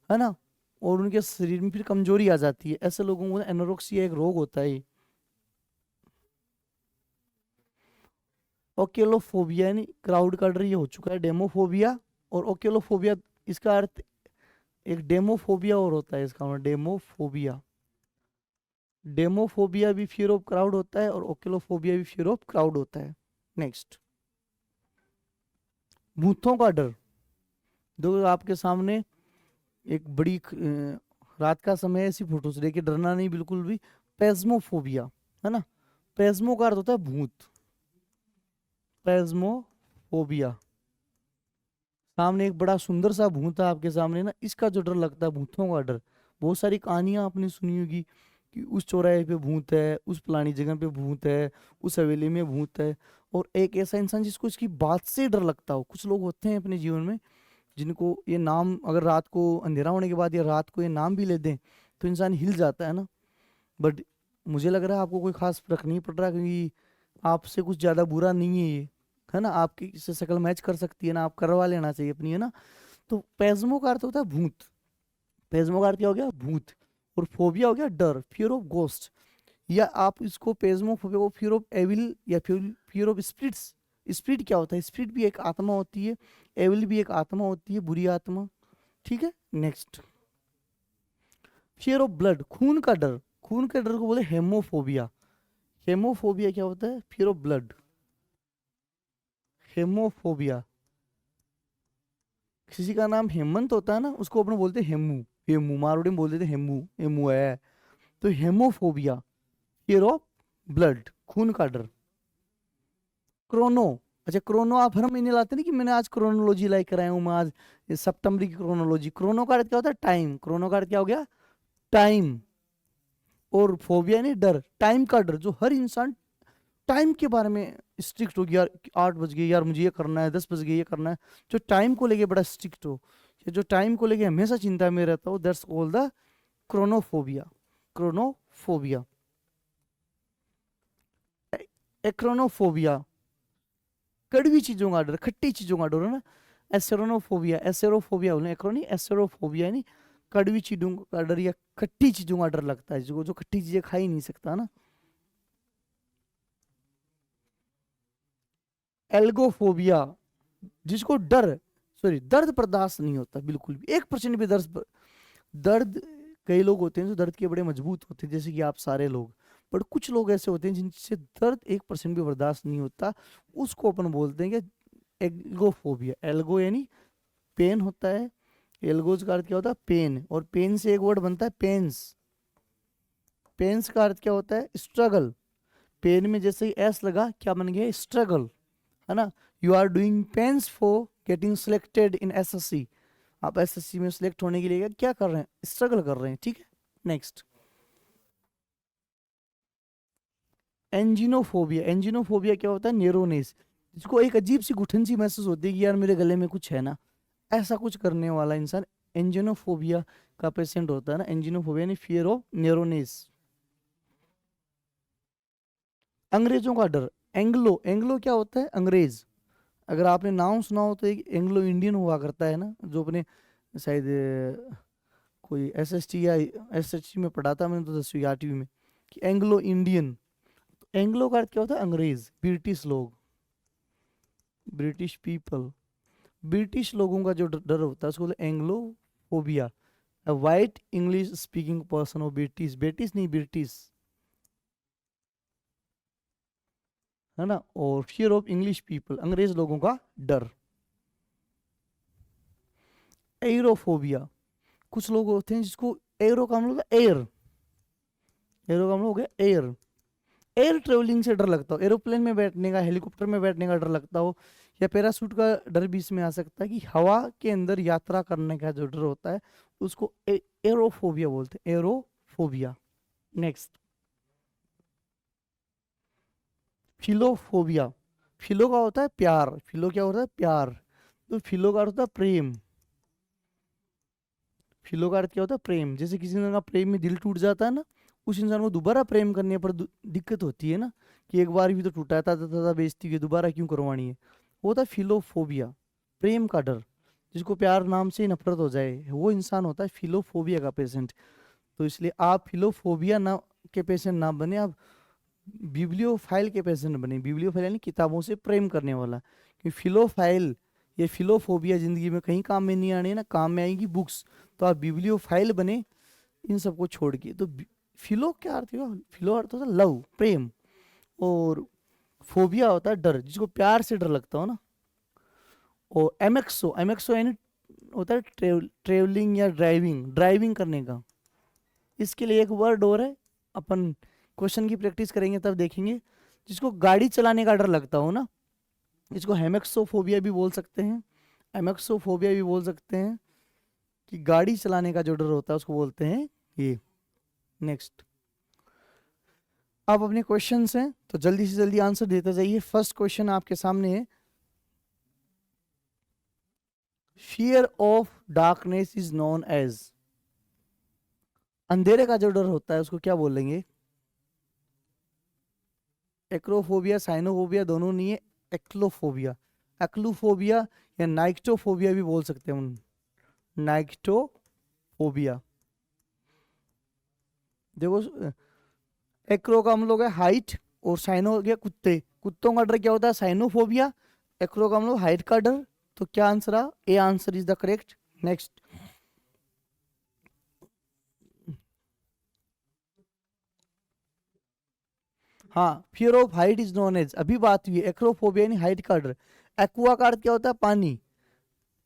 है ना। और उनके शरीर में फिर कमजोरी आ जाती है। ऐसे लोगों को एनोरेक्सिया एक रोग होता है। ओकेलोफोबिया यानी क्राउड का डर, ये हो चुका है डेमोफोबिया। और ओकेलोफोबिया, इसका अर्थ एक डेमोफोबिया और होता है, इसका मतलब डेमोफोबिया। डेमोफोबिया भी फियर ऑफ क्राउड होता है और ओकेलोफोबिया भी फियर ऑफ क्राउड होता है। नेक्स्ट, भूतों का डर। देखो आपके सामने एक बड़ी रात का समय है, ऐसी फोटो से देखिए, डरना नहीं बिल्कुल भी। पेज्मोफोबिया, है ना। पेज्मो का अर्थ होता है भूत, पेज्मोफोबिया। सामने एक बड़ा सुंदर सा भूत है आपके सामने ना, इसका जो डर लगता है, भूतों का डर। बहुत सारी कहानियां आपने सुनी होगी कि उस चौराहे पे भूत है, उस फलानी जगह पे भूत है, उस हवेली में भूत है। और एक ऐसा इंसान जिसको इसकी बात से डर लगता हो, कुछ लोग होते हैं अपने जीवन में जिनको ये नाम, अगर रात को अंधेरा होने के बाद या रात को ये नाम भी ले दें तो इंसान हिल जाता है ना। बट मुझे लग रहा है आपको कोई खास फर्क नहीं पड़ रहा, क्योंकि आपसे कुछ ज्यादा बुरा नहीं है ये, है ना। आपकी इससे शक्ल मैच कर सकती है ना, आप करवा लेना चाहिए अपनी, है ना। तो पेज्मो का अर्थ होता है भूत, पेज्मो का अर्थ क्या हो गया, भूत। और फोबिया हो गया डर, फियर ऑफ गोस्ट। या आप इसको पेज्मोफोबिया को फियर ऑफ एविल या फियर ऑफ स्पिरिट्स। स्पिरिट क्या होता है, स्पिरिट भी एक आत्मा होती है, एविल भी एक आत्मा होती है, बुरी आत्मा। ठीक है। नेक्स्ट, फियर ऑफ ब्लड, खून का डर। खून के डर को बोले हेमोफोबिया। हेमोफोबिया क्या होता है, फियर ऑफ ब्लड, हेमोफोबिया। किसी का नाम हेमंत होता है ना, उसको अपने बोलते हैं हेमू, हेमू मारवाड़ी में बोल देते हैं हेमू, हेमू है। तो हेमोफोबिया, फियर ऑफ ब्लड, खून का डर। क्रोनो, अच्छा क्रोनो आप हर महीने लाते नहीं कि मैंने आज क्रोनोलॉजी लाइक कराया हूँ मैं आज, ये सितंबर की क्रोनोलॉजी। क्रोनो का अर्थ क्या होता है, टाइम। क्रोनो का अर्थ क्या हो गया, टाइम। और फोबिया नहीं, डर, टाइम का डर। जो हर इंसान टाइम के बारे में स्ट्रिक्ट हो गया, 8 बज गए यार मुझे ये करना है, 10 बज गए ये करना है, जो टाइम को लेके बड़ा स्ट्रिक्ट हो, या जो टाइम को लेके हमेशा चिंता में रहता हो, दैट्स कॉल्ड द क्रोनोफोबिया, क्रोनोफोबिया। एक्रोनोफोबिया, कड़वी चीजों का डर, खट्टी चीजों का डर, है ना। एसेरोनोफोबिया, एसेरोफोबिया बोले, एक्रोनी एसेरोफोबिया यानी कड़वी चीजों का डर या खट्टी चीजों का डर लगता है, जो जो खट्टी चीजें खा ही नहीं सकता ना। एल्गोफोबिया, जिसको डर, सॉरी दर्द बर्दाश्त नहीं होता बिल्कुल भी, 1% भी दर्द, दर्द। कई लोग होते हैं जो दर्द के बड़े मजबूत होते हैं, जैसे कि आप सारे लोग। पर कुछ लोग ऐसे होते हैं जिनसे दर्द 1% भी बर्दाश्त नहीं होता, उसको अपन बोलते हैं कि एल्गोफोबिया। एल्गो यानी पेन होता है, एल्गोज का अर्थ क्या होता है, पेन। और पेन से एक वर्ड बनता है पेंस। पेंस का अर्थ क्या होता है, स्ट्रगल। पेन में जैसे ही एस लगा, क्या बन गया, स्ट्रगल, है ना। You are doing pains for getting selected in SSC. आप एसएससी में सिलेक्ट होने के लिए क्या कर रहे हैं, स्ट्रगल कर रहे हैं। ठीक है। नेक्स्ट, एंजिनोफोबिया। एंजिनोफोबिया क्या होता है, नेरोनेस। जिसको एक अजीब सी घुटन सी महसूस होती है कि यार मेरे गले में कुछ है ना, ऐसा कुछ करने वाला इंसान एंजिनोफोबिया का पेशेंट होता है ना। एंजिनोफोबिया यानी फियर ऑफ नेरोनेस। अंग्रेजों का डर, एंग्लो। एंग्लो क्या होता है, अंग्रेज। अगर आपने नाम सुना हो तो एक एंग्लो इंडियन हुआ करता है ना, जो अपने शायद कोई एसएसटी या एसएसटी में पढ़ा था मैंने तो 10वीं 8वीं में, कि एंग्लो इंडियन। एंग्लो का अर्थ क्या होता है, अंग्रेज, ब्रिटिश लोग, ब्रिटिश पीपल। ब्रिटिश लोगों का जो डर होता है उसको बोलते हैं Anglophobia. White English speaking person of British, British नहीं ब्रिटिश, है ना। और फियर ऑफ इंग्लिश पीपल, अंग्रेज लोगों का डर। एरोफोबिया, कुछ लोग होते हैं जिसको एरो का मतलब एयर, एरो का मतलब हो गया एयर। एयर ट्रेवलिंग से डर लगता हो, एरोप्लेन में बैठने का, हेलीकॉप्टर में बैठने का डर लगता हो, या पैरासूट का डर भी इसमें आ सकता है, कि हवा के अंदर यात्रा करने का जो डर होता है उसको एरोफोबिया बोलते हैं, एरोफोबिया। नेक्स्ट, फिलोफोबिया। फिलो का होता है प्यार, फिलो क्या होता है, प्यार। तो फिलो का अर्थ होता है प्रेम, फिलो का अर्थ क्या होता है, प्रेम। जैसे किसी इंसान का प्रेम में दिल टूट जाता है ना, उस इंसान को दोबारा प्रेम करने पर दिक्कत होती है ना, कि एक बार भी तो टूटा था, बेइज्जती की दोबारा क्यों करवानी है, वो होता है फिलोफोबिया, प्रेम का डर। जिसको प्यार नाम से ही नफरत हो जाए, वो इंसान होता है फिलोफोबिया का पेशेंट। तो इसलिए आप फिलोफोबिया ना के पेशेंट ना बने, आप बिब्लियोफाइल के पेशेंट बने। बिब्लियोफाइल यानी किताबों से प्रेम करने वाला। क्योंकि फिलोफाइल ये फिलोफोबिया जिंदगी में कहीं काम में नहीं आने ना, काम में आएगी बुक्स। तो आप बिब्लियोफाइल बने इन सबको छोड़ के। तो फिलो क्या अर्थ हुआ? फिलो अर्थ होता है लव, प्रेम। और फोबिया होता है डर, जिसको प्यार से डर लगता हो ना। और एमेक्सो, एमेक्सो यानी होता है ट्रेवलिंग या ड्राइविंग, ड्राइविंग करने का। इसके लिए एक वर्ड और है, अपन क्वेश्चन की प्रैक्टिस करेंगे तब देखेंगे। जिसको गाड़ी चलाने का डर लगता हो ना, इसको हेमेक्सोफोबिया भी बोल सकते हैं, एमेक्सोफोबिया भी बोल सकते हैं। कि गाड़ी चलाने का जो डर होता है उसको बोलते हैं ये। नेक्स्ट, आप अपने क्वेश्चंस हैं तो जल्दी से जल्दी आंसर देते जाइए। फर्स्ट क्वेश्चन आपके सामने है, fear of darkness is known as. अंधेरे का जो डर होता है उसको क्या बोलेंगे? एक्रोफोबिया, साइनोफोबिया दोनों नहीं है, एक्लोफोबिया। एक्लूफोबिया या नाइक्टोफोबिया भी बोल सकते हैं हम, नाइक्टोफोबिया। देखो, एक्रो का हम लोग है हाइट, और साइनो हो गया कुत्ते। कुत्तों का डर क्या होता है? साइनोफोबिया। एक्रो का हम लोग हाइट का डर। तो क्या आंसर आ? A answer is the correct. Next, हाँ, fear of height is known as, अभी बात हुई है एक्रोफोबिया यानी हाइट का डर। एक्वा का अर्थ क्या होता है? पानी।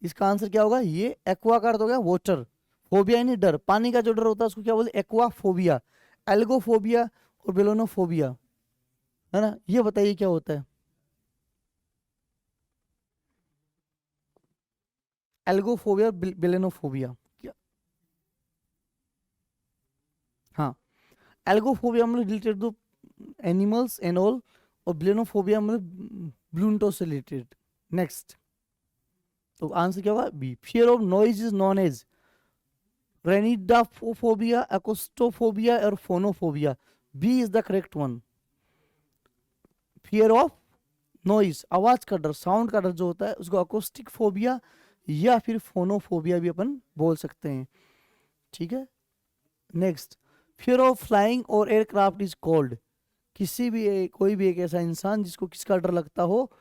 इसका आंसर क्या होगा? ये एक्वा का अर्थ हो गया वाटर। फोबिया यानी डर, पानी का जो डर होता है उसको क्या बोलते? Aqua phobia. एल्गोफोबिया और बेलोनोफोबिया, है ना? ये बताइए क्या होता है? एल्गोफोबिया, बेलेनोफोबिया क्या? हाँ, एल्गोफोबिया मतलब related to animals and all, और बेलेनोफोबिया मतलब ब्लूंटो से रिलेटेड। नेक्स्ट, तो आंसर क्या होगा? B, fear of noise is known as ranidaphobia, acoustophobia और phonophobia. B is the correct one. Fear of noise, आवाज का डर, साउंड का डर जो होता है उसको अकोस्टिक फोबिया या फिर फोनोफोबिया भी अपन बोल सकते हैं। ठीक है। नेक्स्ट, फियर ऑफ फ्लाइंग और एयरक्राफ्ट इज कॉल्ड। किसी भी कोई भी एक ऐसा इंसान जिसको किसका डर लगता हो?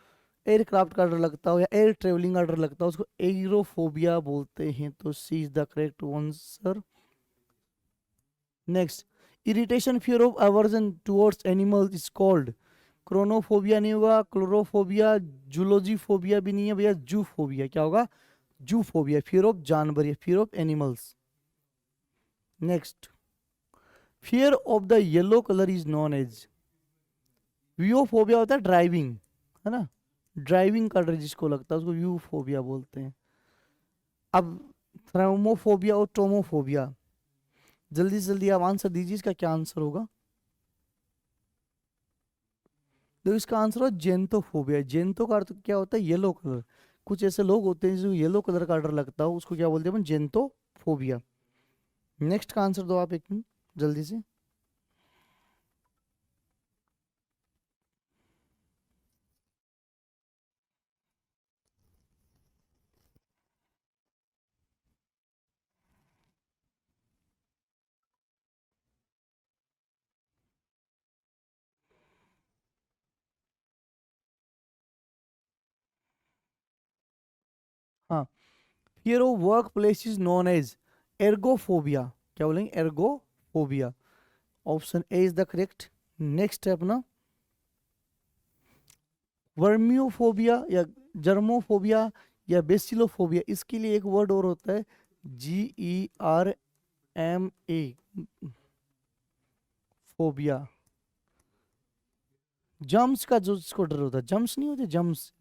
एयरक्राफ्ट का डर लगता हो या एयर ट्रेवलिंग का डर लगता हो, उसको एरोफोबिया बोलते हैं। तो C is the correct answer. Next, irritation, fear of aversion towards animals is called. Chronophobia नहीं होगा, क्लोरोफोबिया, जूलॉजी फोबिया भी नहीं है भैया, जू फोबिया। क्या होगा? जू फोबिया, फियर ऑफ जानवर या fear of animals. Next, fear of the yellow colour is known as. Vehophobia होता है ड्राइविंग, है ना? ड्राइविंग का डर जिसको लगता है उसको व्यूफोबिया बोलते हैं। अब थ्रोमोफोबिया और टोमोफोबिया, जल्दी से जल्दी आप आंसर दीजिए, इसका क्या आंसर होगा? तो इसका आंसर हो जेंतोफोबिया। जेंतो का अर्थ क्या होता है? Yellow colour. कुछ ऐसे लोग होते हैं जो येलो कलर का डर लगता हो, उसको क्या बोलते हैं? जेंतोफोबिया। नेक्स्ट का आंसर दो आप एक मिनट जल्दी से। हाँ, fear of work place is known as ergophobia. क्या बोलेंगे? Ergophobia. Option A is the correct. Next है अपना वर्मियोफोबिया या जर्मोफोबिया या बेसिलोफोबिया। इसके लिए एक वर्ड और होता है, GERMA, फोबिया। जम्स का जो जिसको डर होता है, जम्स नहीं होते जम्स,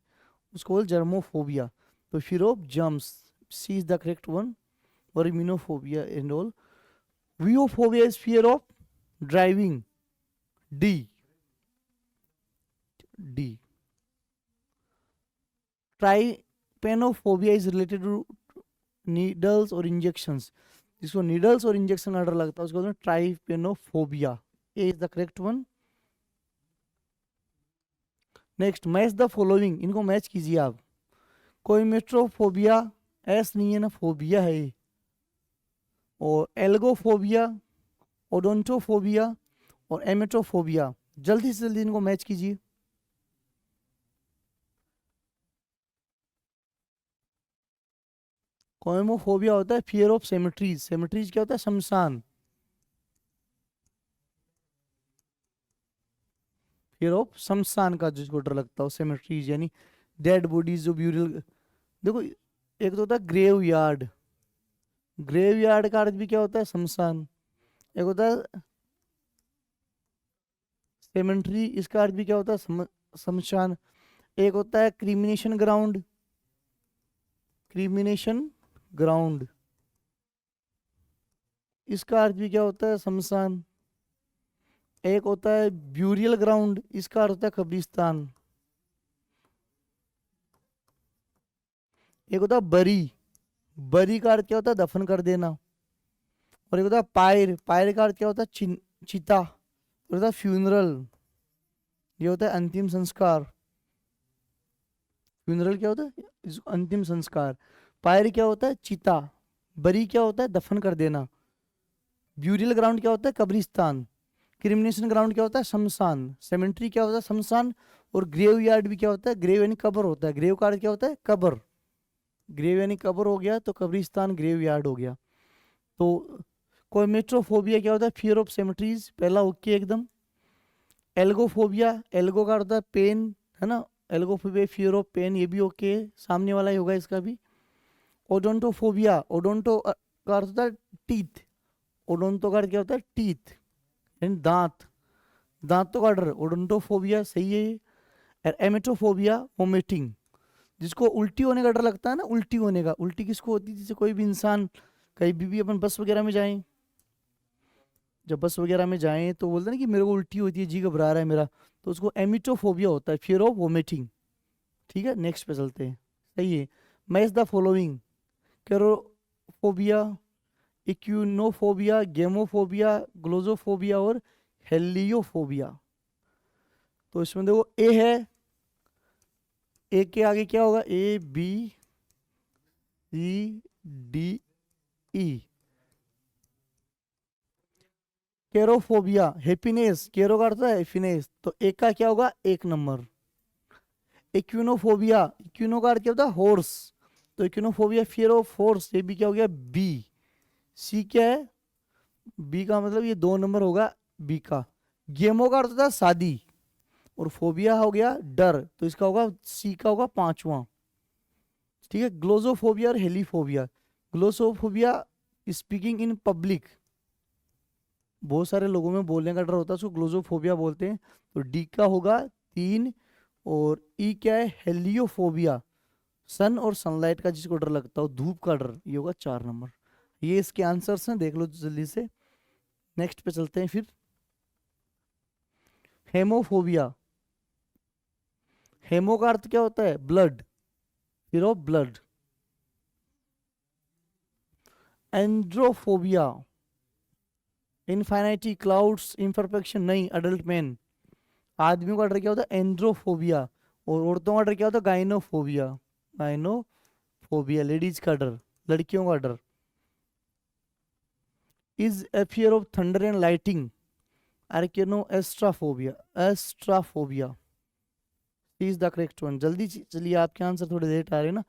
उसको बोल जर्मोफोबिया। तो fear of germs, C is the correct one. Verminophobia and all. Vehophobia is fear of driving, D, D. Trypanophobia is related to needles और इंजेक्शंस। जिसको नीडल्स और इंजेक्शन का डर लगता है उसको बोलते हैं trypanophobia. A is the correct one. Next, match the following, इनको मैच कीजिए आप। कोइमेट्रोफोबिया, एस नहीं है ना, फोबिया है ये। और एल्गोफोबिया, ओडोंटोफोबिया और एमेटोफोबिया, जल्दी से जल्दी इनको मैच कीजिए। कोइमोफोबिया होता है फियर ऑफ सेमेट्रीज। सेमेट्रीज क्या होता है? शमशान। फियर ऑफ शमशान का जिसको डर लगता हो, सेमेट्रीज यानी डेड बॉडीज जो ब्यूरियल। देखो, एक तो होता है ग्रेव यार्ड। ग्रेव यार्ड का अर्थ भी क्या होता है? शमशान। एक होता है सेमेंट्री, इसका अर्थ भी क्या होता है? शमशान। एक होता है क्रिमिनेशन ग्राउंड। क्रिमिनेशन ग्राउंड, इसका अर्थ भी क्या होता है? शमशान। एक होता है ब्यूरियल ग्राउंड, इसका अर्थ होता है कब्रिस्तान। एक होता है बरी। बरी का अर्थ क्या होता है? दफन कर देना। और एक होता है पायर। पायर का अर्थ क्या होता है? चिता। और होता है फ्यूनरल, ये होता है अंतिम संस्कार। फ्यूनरल क्या होता है? अंतिम संस्कार। पायर क्या होता है? चिता। बरी क्या होता है? दफन कर देना। ब्यूरियल ग्राउंड क्या होता है? कब्रिस्तान। क्रिमिनेशन ग्राउंड क्या होता है? शमशान। सेमेंट्री क्या होता है? शमशान। और ग्रेव यार्ड भी क्या होता है? ग्रेव यानी कब्र होता है। ग्रेव का अर्थ क्या होता है? कब्र। ग्रेव यानी कब्र हो गया, तो कब्रिस्तान ग्रेव यार्ड हो गया। तो कोइमेट्रोफोबिया क्या होता है? फियर ऑफ सेमेट्रीज, पहला ओके एकदम। एल्गोफोबिया, एल्गो का होता है पेन, है ना? एल्गोफोबिया फियर ऑफ पेन, ये भी ओके है, सामने वाला ही होगा इसका भी। ओडोंटोफोबिया, ओडोंटो का अर्थ होता है टीथ। ओडोंटो का अर्थ क्या होता है? टीथ यानी दांत। दांतों का डर, ओडोंटोफोबिया सही है ये। और एमेटोफोबिया, वोमिटिंग, जिसको उल्टी होने का डर लगता है ना। उल्टी होने का, उल्टी किसको होती है? जैसे कोई भी इंसान कहीं भी अपन बस वगैरह में जाएं, जब बस वगैरह में जाएं तो बोलते हैं ना कि मेरे को उल्टी होती है, जी घबरा रहा है मेरा, तो उसको एमिटोफोबिया होता है, फियर ऑफ वोमिटिंग। ठीक है, नेक्स्ट पे चलते हैं। सही है। मैच द फॉलोइंग: कैरोफोबिया, इक्यूनोफोबिया, गेमोफोबिया, ग्लोजोफोबिया और हेलियोफोबिया। तो इसमें देखो ए है, ए के आगे क्या होगा? A B C D E. Cherophobia, happiness, chero का अर्थ है हैप्पीनेस, तो एक का क्या होगा? एक नंबर। इक्विनोफोबिया, इक्विनो का अर्थ क्या होता है? हॉर्स, तो इक्विनोफोबिया फियर ऑफ हॉर्स, ये भी क्या हो गया? बी। सी क्या है? बी का मतलब ये दो नंबर होगा बी का। गेमो का अर्थ होता है शादी, और फोबिया हो गया डर, तो इसका होगा सी का होगा पांचवा। ठीक है। ग्लोजोफोबिया और हेलीफोबिया। ग्लोसोफोबिया, स्पीकिंग इन पब्लिक, बहुत सारे लोगों में बोलने का डर होता है, उसको ग्लोजोफोबिया बोलते हैं, तो डी का होगा तीन। और ई क्या है? हेलियोफोबिया, सन और सनलाइट का जिसको डर लगता हो, धूप का डर, ये होगा चार नंबर। ये इसके आंसर्स हैं, देख लो जल्दी से। नेक्स्ट पे चलते हैं फिर। हेमोफोबिया, हेमो का अर्थ क्या होता है? ब्लड, फिर ऑफ ब्लड। एंड्रोफोबिया, इनफाइनाइटी, क्लाउड्स, इम्परफेक्शन, नहीं, अडल्ट मैन। आदमियों का डर क्या होता है? एंड्रोफोबिया। और औरतों का डर क्या होता है? गाइनोफोबिया। गाइनोफोबिया, लेडीज का डर, लड़कियों का डर। Is a fear of thunder and lightning, आर्केनो astraphobia. Astraphobia is the correct one. जल्दी चलिए, आपके आंसर थोड़े लेट आ रहे हैं ना।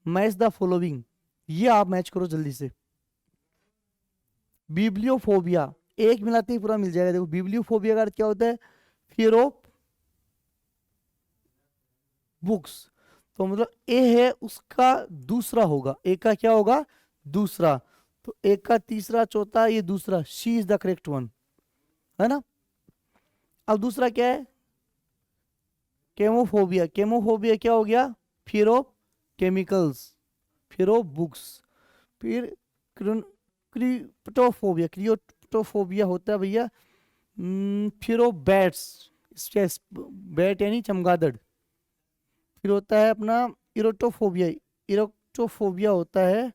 मैच द फॉलोइंग, ये आप मैच करो जल्दी से। बिब्लियोफोबिया, एक मिलाते ही पूरा मिल जाएगा। देखो, बिब्लियोफोबिया का अर्थ क्या होता है? फियर ऑफ बुक्स, तो मतलब ए है उसका दूसरा होगा, ए का क्या होगा? दूसरा। तो एक का तीसरा, चौथा, ये दूसरा, she is the correct one, है ना? अब दूसरा क्या है? केमोफोबिया। केमोफोबिया क्या हो गया? Fear of chemicals, fear of books. फिर क्रिप्टोफोबिया, क्रिप्टोफोबिया होता है भैया फियर ऑफ बैट्स, बैट यानी चमगादड़। फिर होता है अपना इरोटोफोबिया। इरोटोफोबिया होता है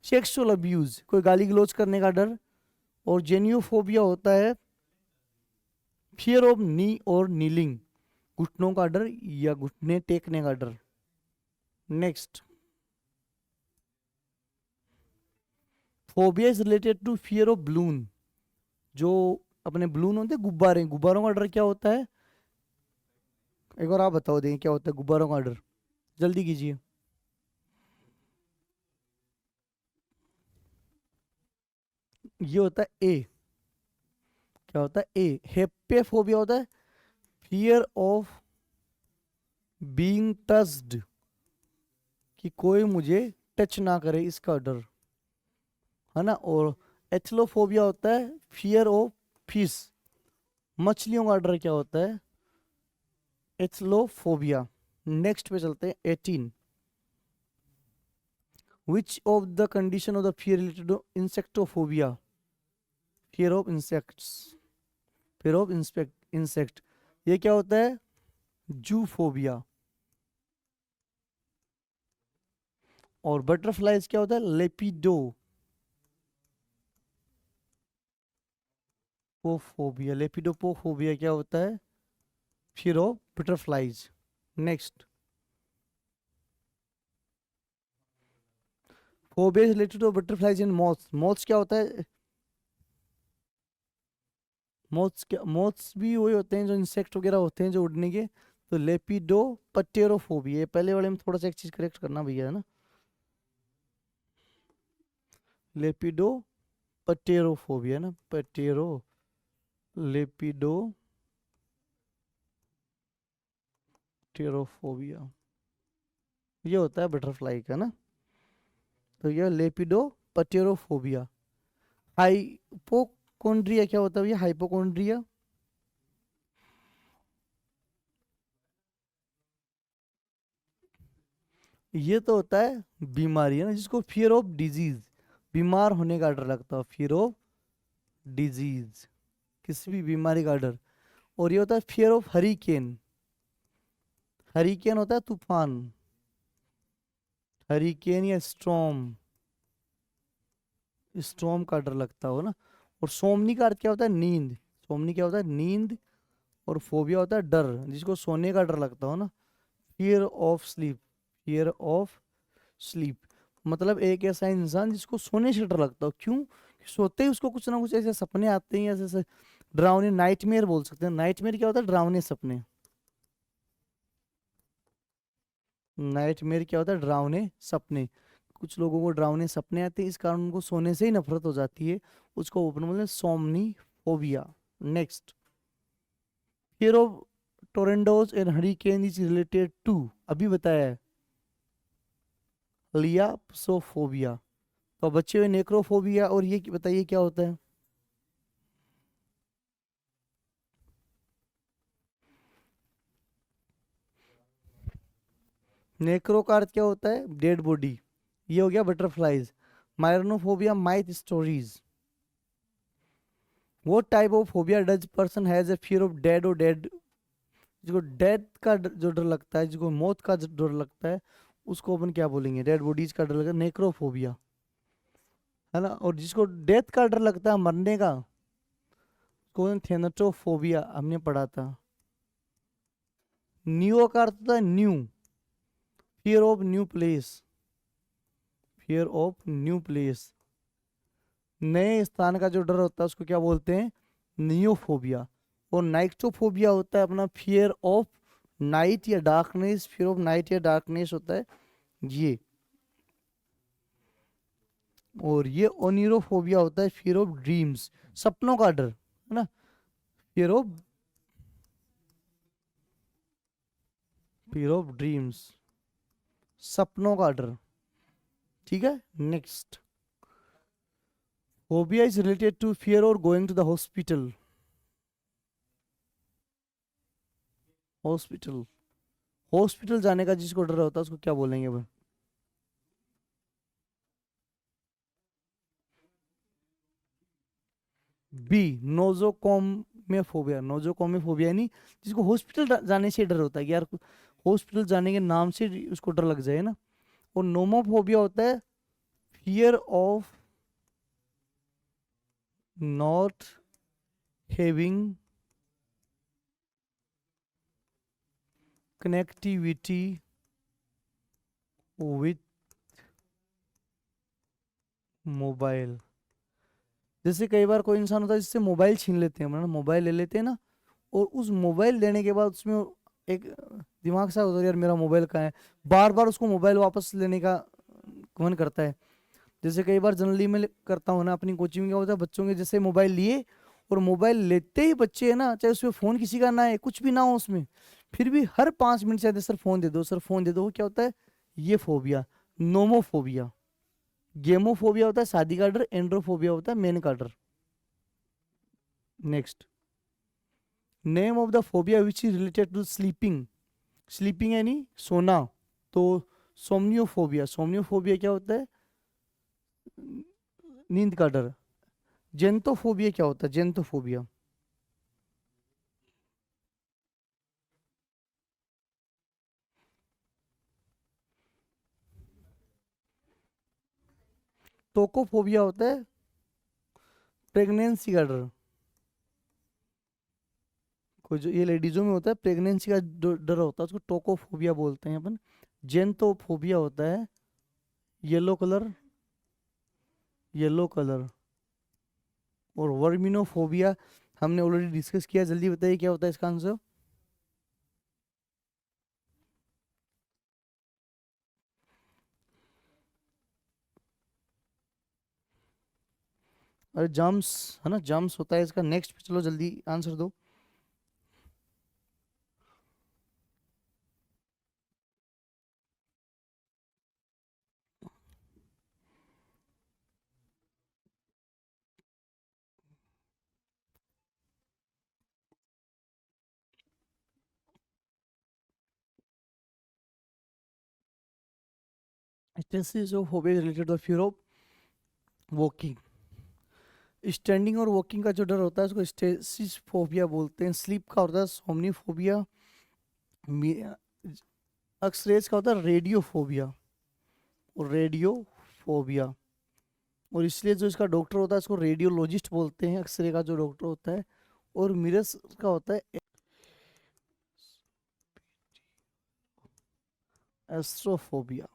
सेक्सुअल अब्यूज, कोई गाली गलौज करने का डर। और जेनियोफोबिया होता है फियर ऑफ नी और नीलिंग, घुटनों का डर या घुटने टेकने का डर। Next, phobia is related to fear of balloon. जो अपने बलून होते हैं, गुब्बारे, गुब्बारों का डर क्या होता है? एक और आप बताओ दें क्या होता है गुब्बारों का डर, जल्दी कीजिए। ये होता है ए। क्या होता है? ए। हेप्पेफोबिया होता है फियर ऑफ बीइंग टच्ड, कि कोई मुझे टच ना करे, इसका डर, है ना। और एथ्लोफोबिया होता है फियर ऑफ फिश, मछलियों का डर क्या होता है? एथ्लोफोबिया। नेक्स्ट पे चलते हैं 18। Which of the condition of the fear related to insectophobia? Fear of insects, fear of insect. ये क्या होता है? जूफोबिया। और बटरफ्लाइज क्या होता है? लेपिडो पोफोबिया। लेपिडोपोफोबिया क्या होता है? Fear of butterflies. Next, phobia related to butterflies and moths. Moths क्या होता है? मॉथ्स क्या, मॉथ्स भी वही होते हैं जो इंसेक्ट वगैरह होते हैं जो उड़ने के। तो लेपिडो पटेरोफोबिया। ये पहले वाले में थोड़ा सा एक चीज करेक्ट करना भैया, है ना। लेपिडो पटेरोफोबिया ना, पटेरो, लेपिडो टेरोफोबिया, ये होता है बटरफ्लाई का ना। तो ये लेपिडो पटेरोफोबिया। हाइपोकोन्ड्रिया क्या होता है भैया? हाइपोकोन्ड्रिया, ये तो होता है बीमारी, है ना, जिसको फियर ऑफ डिजीज, बीमार होने का डर लगता है, फियर ऑफ डिजीज, किसी भी बीमारी का डर। और ये होता है फियर ऑफ हरिकेन। हरिकेन होता है तूफान, हरिकेन या स्टॉर्म, स्टॉर्म का डर लगता हो ना। और सोमनी का अर्थ क्या होता है? नींद। सोमनी क्या होता है? नींद। और फोबिया होता है डर, जिसको सोने का डर लगता हो ना। Fear of sleep, fear of sleep, मतलब एक ऐसा इंसान जिसको सोने से डर लगता हो। क्यों? कि सोते ही उसको कुछ ना कुछ ऐसे सपने आते हैं, ऐसे ऐसे डरावने, नाइटमेयर बोल सकते हैं। नाइटमेयर क्या होता है? डरावने सपने। नाइटमेयर क्या होता है? डरावने सपने। कुछ लोगों को डरावने सपने आते हैं, इस कारण उनको सोने से ही नफरत हो जाती है। उसको ओपन बोलते हैं somniphobia. Next, fear of tornadoes and hurricane is related to, अभी बताया है, लियाप्सोफोबिया। तो बच्चे हुए नेक्रोफोबिया। और ये बताइए क्या होता है? नेक्रो का अर्थ क्या होता है? Dead body. ये हो गया बटरफ्लाइज। माइरोनोफोबिया, माइथ स्टोरीज। वो type of phobia does person has a fear of dead और डेड, जिसको डेथ का जो डर लगता है, जिसको मौत का डर लगता है, उसको अपन क्या बोलेंगे? डेड बॉडीज का डर लगता है, नेक्रोफोबिया, है ना। और जिसको डेथ का डर लगता है, मरने का, उसको थेनोटोफोबिया, हमने पढ़ा था। न्यू का अर्थ होता है new, fear of new place, fear of new place, नए स्थान का जो डर होता है उसको क्या बोलते हैं? नियोफोबिया। और नाइक्टोफोबिया होता है अपना फियर ऑफ नाइट या डार्कनेस, फियर ऑफ नाइट या डार्कनेस होता है ये। और ये ओनिरोफोबिया होता है फियर ऑफ ड्रीम्स, सपनों का डर, है ना। Fear of, fear of dreams, सपनों का डर। ठीक है। Next, phobia is related to fear और going to the hospital. Hospital, hospital जाने का जिसको डर होता है उसको क्या बोलेंगे भाई? बी, नोजोकॉमेफोबिया। नोजोकॉमेफोबिया यानी जिसको हॉस्पिटल जाने से डर होता है कि यार हॉस्पिटल जाने के नाम से उसको डर लग जाए ना। और नोमोफोबिया होता है fear of not having connectivity with mobile. जैसे कई बार कोई इंसान होता है जिससे मोबाइल छीन लेते हैं, मतलब मोबाइल ले लेते हैं ना, और उस मोबाइल लेने के बाद उसमें एक दिमाग सा होता है यार मेरा मोबाइल कहाँ है, बार बार उसको मोबाइल वापस लेने का मन करता है। जैसे कई बार जनरली मैं करता हूँ ना अपनी कोचिंग में, क्या होता है बच्चों के जैसे मोबाइल लिए, और मोबाइल लेते ही बच्चे है ना, चाहे उसमें फ़ोन किसी का ना है, कुछ भी ना हो उसमें, फिर भी हर 5 मिनट से सर फ़ोन दे दो, सर फ़ोन दे दो, वो क्या होता है, ये फोबिया, नोमोफोबिया। गेमोफोबिया होता है शादी का डर, एंड्रोफोबिया होता है मेन का डर। Next, name of the phobia which is related to sleeping. Sleeping यानी सोना, तो सोमनियोफोबिया। सोमनियोफोबिया क्या होता है, नींद का डर। जेंतोफोबिया क्या होता है, जेंतोफोबिया। टोकोफोबिया होता है प्रेगनेंसी का डर। कोई जो ये लेडीजों में होता है प्रेगनेंसी का डर होता है, उसको टोकोफोबिया बोलते हैं अपन। जेंतोफोबिया होता है येलो कलर, येलो कलर। और वर्मिनोफोबिया हमने ऑलरेडी डिस्कस किया, जल्दी बताइए क्या होता है इसका आंसर। अरे जम्स है ना, जम्स होता है इसका। नेक्स्ट चलो जल्दी आंसर दो। Stasisophobia related to fear of walking. Standing और वॉकिंग का जो डर होता है उसको स्टेसिसफोबिया बोलते हैं। स्लीप का होता है सोमनीफोबिया। अक्सरेज का होता है रेडियोफोबिया, और रेडियोफोबिया। और इसलिए जो इसका डॉक्टर होता है उसको रेडियोलॉजिस्ट बोलते हैं, एक्सरे का जो डॉक्टर होता है। और मिरर्स का होता है एस्ट्रोफोबिया।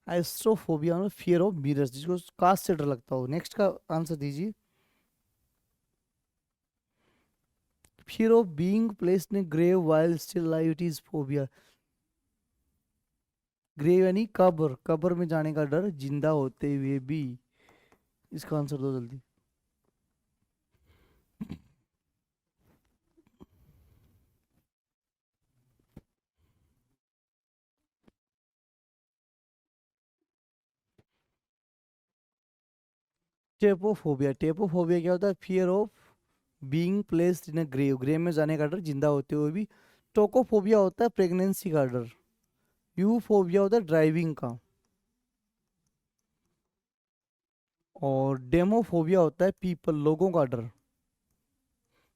एस्ट्रोफोबिया मतलब फियर ऑफ मिरर्स, जिसको कांच से डर लगता हो। नेक्स्ट का आंसर दीजिए। Fear of being placed in grave while still live, it is phobia. Grave यानी कब्र, कब्र में जाने का डर जिंदा होते हुए भी। इसका आंसर दो जल्दी। टेपोफोबिया। टेपोफोबिया क्या होता है, fear of being placed in a grave, grave में जाने का डर जिंदा होते हुए भी। टोकोफोबिया होता है प्रेगनेंसी का डर। यूफोबिया होता है ड्राइविंग का। और डेमोफोबिया होता है पीपल, लोगों का डर।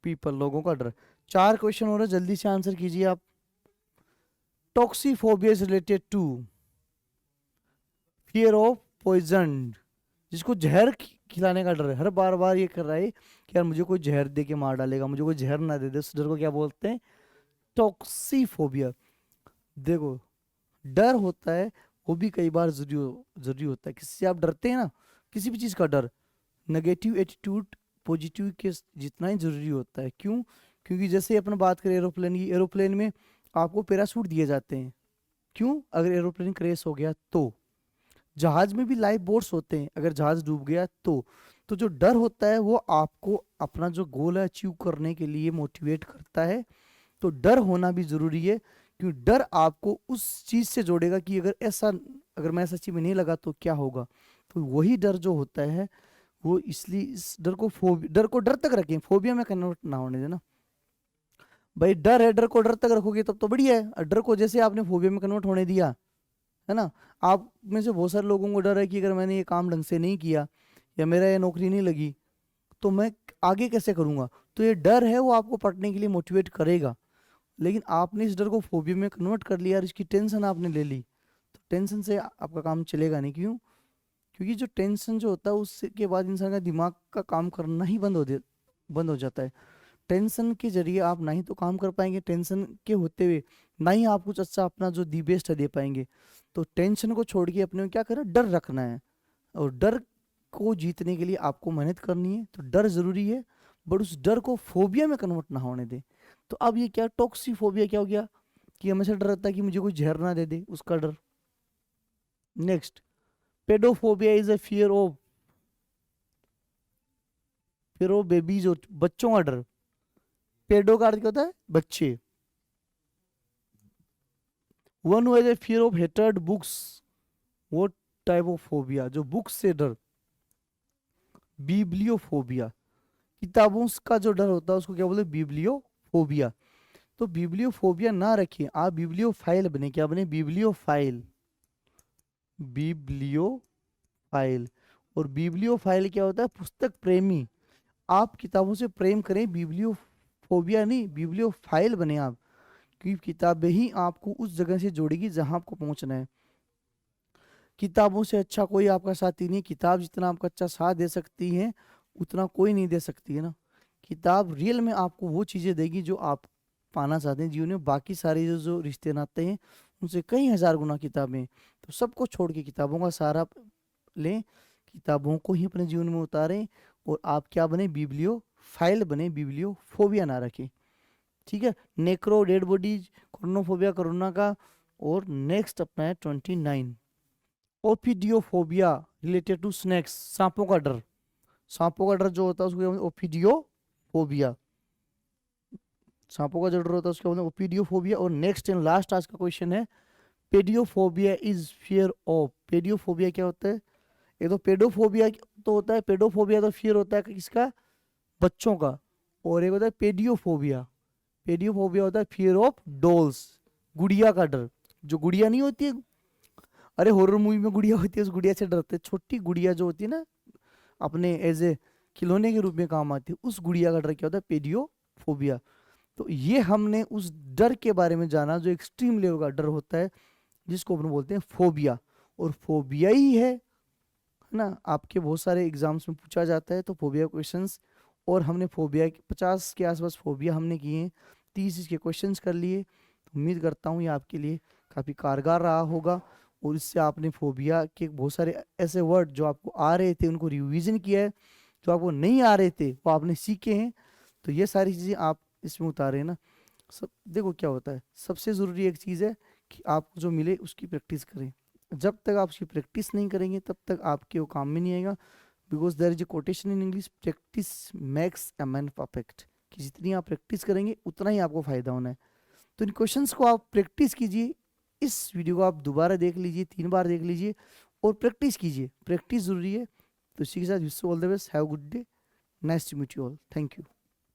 पीपल, लोगों का डर। 4 क्वेश्चन हो रहे हैं, जल्दी से आंसर कीजिए आप। Toxiphobia is related to fear of poison, जिसको जहर खिलाने का डर है, हर बार बार ये कर रहा है कि यार मुझे कोई जहर दे के मार डालेगा, मुझे कोई जहर ना दे दे, उस डर को क्या बोलते हैं, टॉक्सीफोबिया। देखो, डर होता है वो भी कई बार जरूरी होता है। किसी से आप डरते हैं ना, किसी भी चीज़ का डर, नेगेटिव एटीट्यूड पॉजिटिव के जितना ही जरूरी होता है। क्यों? क्योंकि जैसे अपन बात करें एरोप्लेन की, एरोप्लेन में आपको पैराशूट दिए जाते हैं। क्यों? अगर एरोप्लेन क्रैश हो गया तो। जहाज में भी लाइफ बोट्स होते हैं, अगर जहाज डूब गया तो जो डर होता है वो आपको अपना जो गोल है अचीव करने के लिए मोटिवेट करता है। तो डर होना भी जरूरी है, क्योंकि डर आपको उस चीज से जोड़ेगा कि अगर मैं ऐसा चीज में नहीं लगा तो क्या होगा। तो वही डर जो होता है वो, इसलिए इस डर को डर तक रखें, फोबिया में कन्वर्ट ना होने देना। भाई डर है, डर को डर तक रखोगे तब तो बढ़िया है। और डर को जैसे आपने फोबिया में कन्वर्ट होने दिया है ना, आप में से बहुत सारे लोगों को डर है कि अगर मैंने ये काम ढंग से नहीं किया या मेरा ये नौकरी नहीं लगी तो मैं आगे कैसे करूंगा। तो ये डर है वो आपको पढ़ने के लिए मोटिवेट करेगा। लेकिन आपने इस डर को फोबिया में कन्वर्ट कर लिया और इसकी टेंशन आपने ले ली, तो टेंशन से आपका काम चलेगा नहीं। क्यों? क्योंकि जो टेंशन जो होता है उसके बाद इंसान का दिमाग का काम करना ही बंद हो जाता है। टेंशन के जरिए आप ना ही तो काम कर पाएंगे, टेंशन के होते हुए ना ही आप कुछ अच्छा अपना जो दी बेस्ट है दे पाएंगे। तो टेंशन को छोड़ के अपने में क्या करना, डर रखना है। और डर को जीतने के लिए आपको मेहनत करनी है, तो डर जरूरी है, बट उस डर को फोबिया में कन्वर्ट ना होने दे। तो अब ये क्या टॉक्सीफोबिया क्या हो गया, कि हमेशा डर रहता है कि मुझे कोई जहर ना दे दे, उसका डर। Next, pedophobia is a fear of babies, और बच्चों का डर। पेडो का अर्थ क्या होता है, बच्चे। One who has a fear of hated books, वो टाइप ऑफ फोबिया, जो बुक्स से डर। बिब्लियोफोबिया, किताबों का जो डर होता है उसको क्या बोलते हैं, बिब्लियोफोबिया। तो बिब्लियोफोबिया ना रखिए, आप बिब्लियोफाइल बने, क्या बने, बिब्लियोफाइल, बिब्लियोफाइल। और बिब्लियोफाइल क्या होता है, पुस्तक प्रेमी। आप किताबों से प्रेम करें, बिब्लियोफोबिया नहीं, बिब्लियोफाइल बने आप, क्योंकि किताबें ही आपको उस जगह से जोड़ेगी जहां आपको पहुंचना है। किताबों से अच्छा कोई आपका साथी नहीं, किताब जितना आपका अच्छा साथ दे सकती है उतना कोई नहीं दे सकती है ना। किताब रियल में आपको वो चीज़ें देगी जो आप पाना चाहते हैं जीवन में। बाकी सारे जो रिश्ते नाते हैं उनसे कई हजार गुना किताबें। तो सबको छोड़ के किताबों का सहारा लें, किताबों को ही अपने जीवन में उतारें, और आप क्या बने, बिब्लियो फाइल बने, बिब्लियो फोबिया ना रखें। ठीक है, नेक्रो डेड बॉडीज, कोरोनोफोबिया कोरोना का। और नेक्स्ट अपना है 29, ओपिडियोफोबिया रिलेटेड टू स्नेक्स, सांपों का डर। सांपों का डर जो होता है उसको ओपिडियोफोबिया, सांपों का जो डर होता है उसको बोलते हैं ओपिडियोफोबिया। और नेक्स्ट एंड लास्ट आज का क्वेश्चन है, पेडियोफोबिया इज फियर ऑफ। पेडियोफोबिया क्या होता है, एक तो पेडोफोबिया तो होता है, पेडोफोबिया तो फियर होता है किसका, बच्चों का। और एक होता है पेडियोफोबिया, पेडियोफोबिया होता है फियर ऑफ डॉल्स, गुड़िया का डर। जो गुड़िया नहीं होती है, अरे हॉरर मूवी में गुड़िया होती है, उस गुड़िया से डरते हैं। छोटी गुड़िया जो होती है ना, अपने एज ए खिलौने के रूप में काम आती है, उस गुड़िया का डर क्या होता है, पेडियोफोबिया। तो ये हमने उस डर के बारे में जाना जो एक्सट्रीम लेवल का डर होता है, जिसको अपन बोलते हैं फोबिया। और फोबिया ही है ना, आपके बहुत सारे एग्जाम्स में पूछा जाता है, तो फोबिया क्वेश्चंस। और हमने फोबिया 50 के आसपास फोबिया हमने किए हैं, 30 इसके क्वेश्चंस कर लिए। उम्मीद करता हूँ ये आपके लिए काफ़ी कारगर रहा होगा, और इससे आपने फोबिया के बहुत सारे ऐसे वर्ड जो आपको आ रहे थे उनको रिवीजन किया है, जो आपको नहीं आ रहे थे वो आपने सीखे हैं। तो ये सारी चीज़ें आप इसमें उतारे ना। सब देखो क्या होता है, सबसे ज़रूरी एक चीज़ है कि आपको जो मिले उसकी प्रैक्टिस करें। जब तक आप उसकी प्रैक्टिस नहीं करेंगे तब तक आपके वो काम में नहीं आएगा। Because there is a quotation in English, practice makes a man perfect, कि जितनी आप प्रैक्टिस करेंगे उतना ही आपको फायदा होना है। तो इन क्वेश्चंस को आप प्रैक्टिस कीजिए, इस वीडियो को आप दोबारा देख लीजिए, 3 बार देख लीजिए, और प्रैक्टिस कीजिए, प्रैक्टिस जरूरी है। तो इसी के साथ wish all the best, have good day, nice to meet you all, thank you.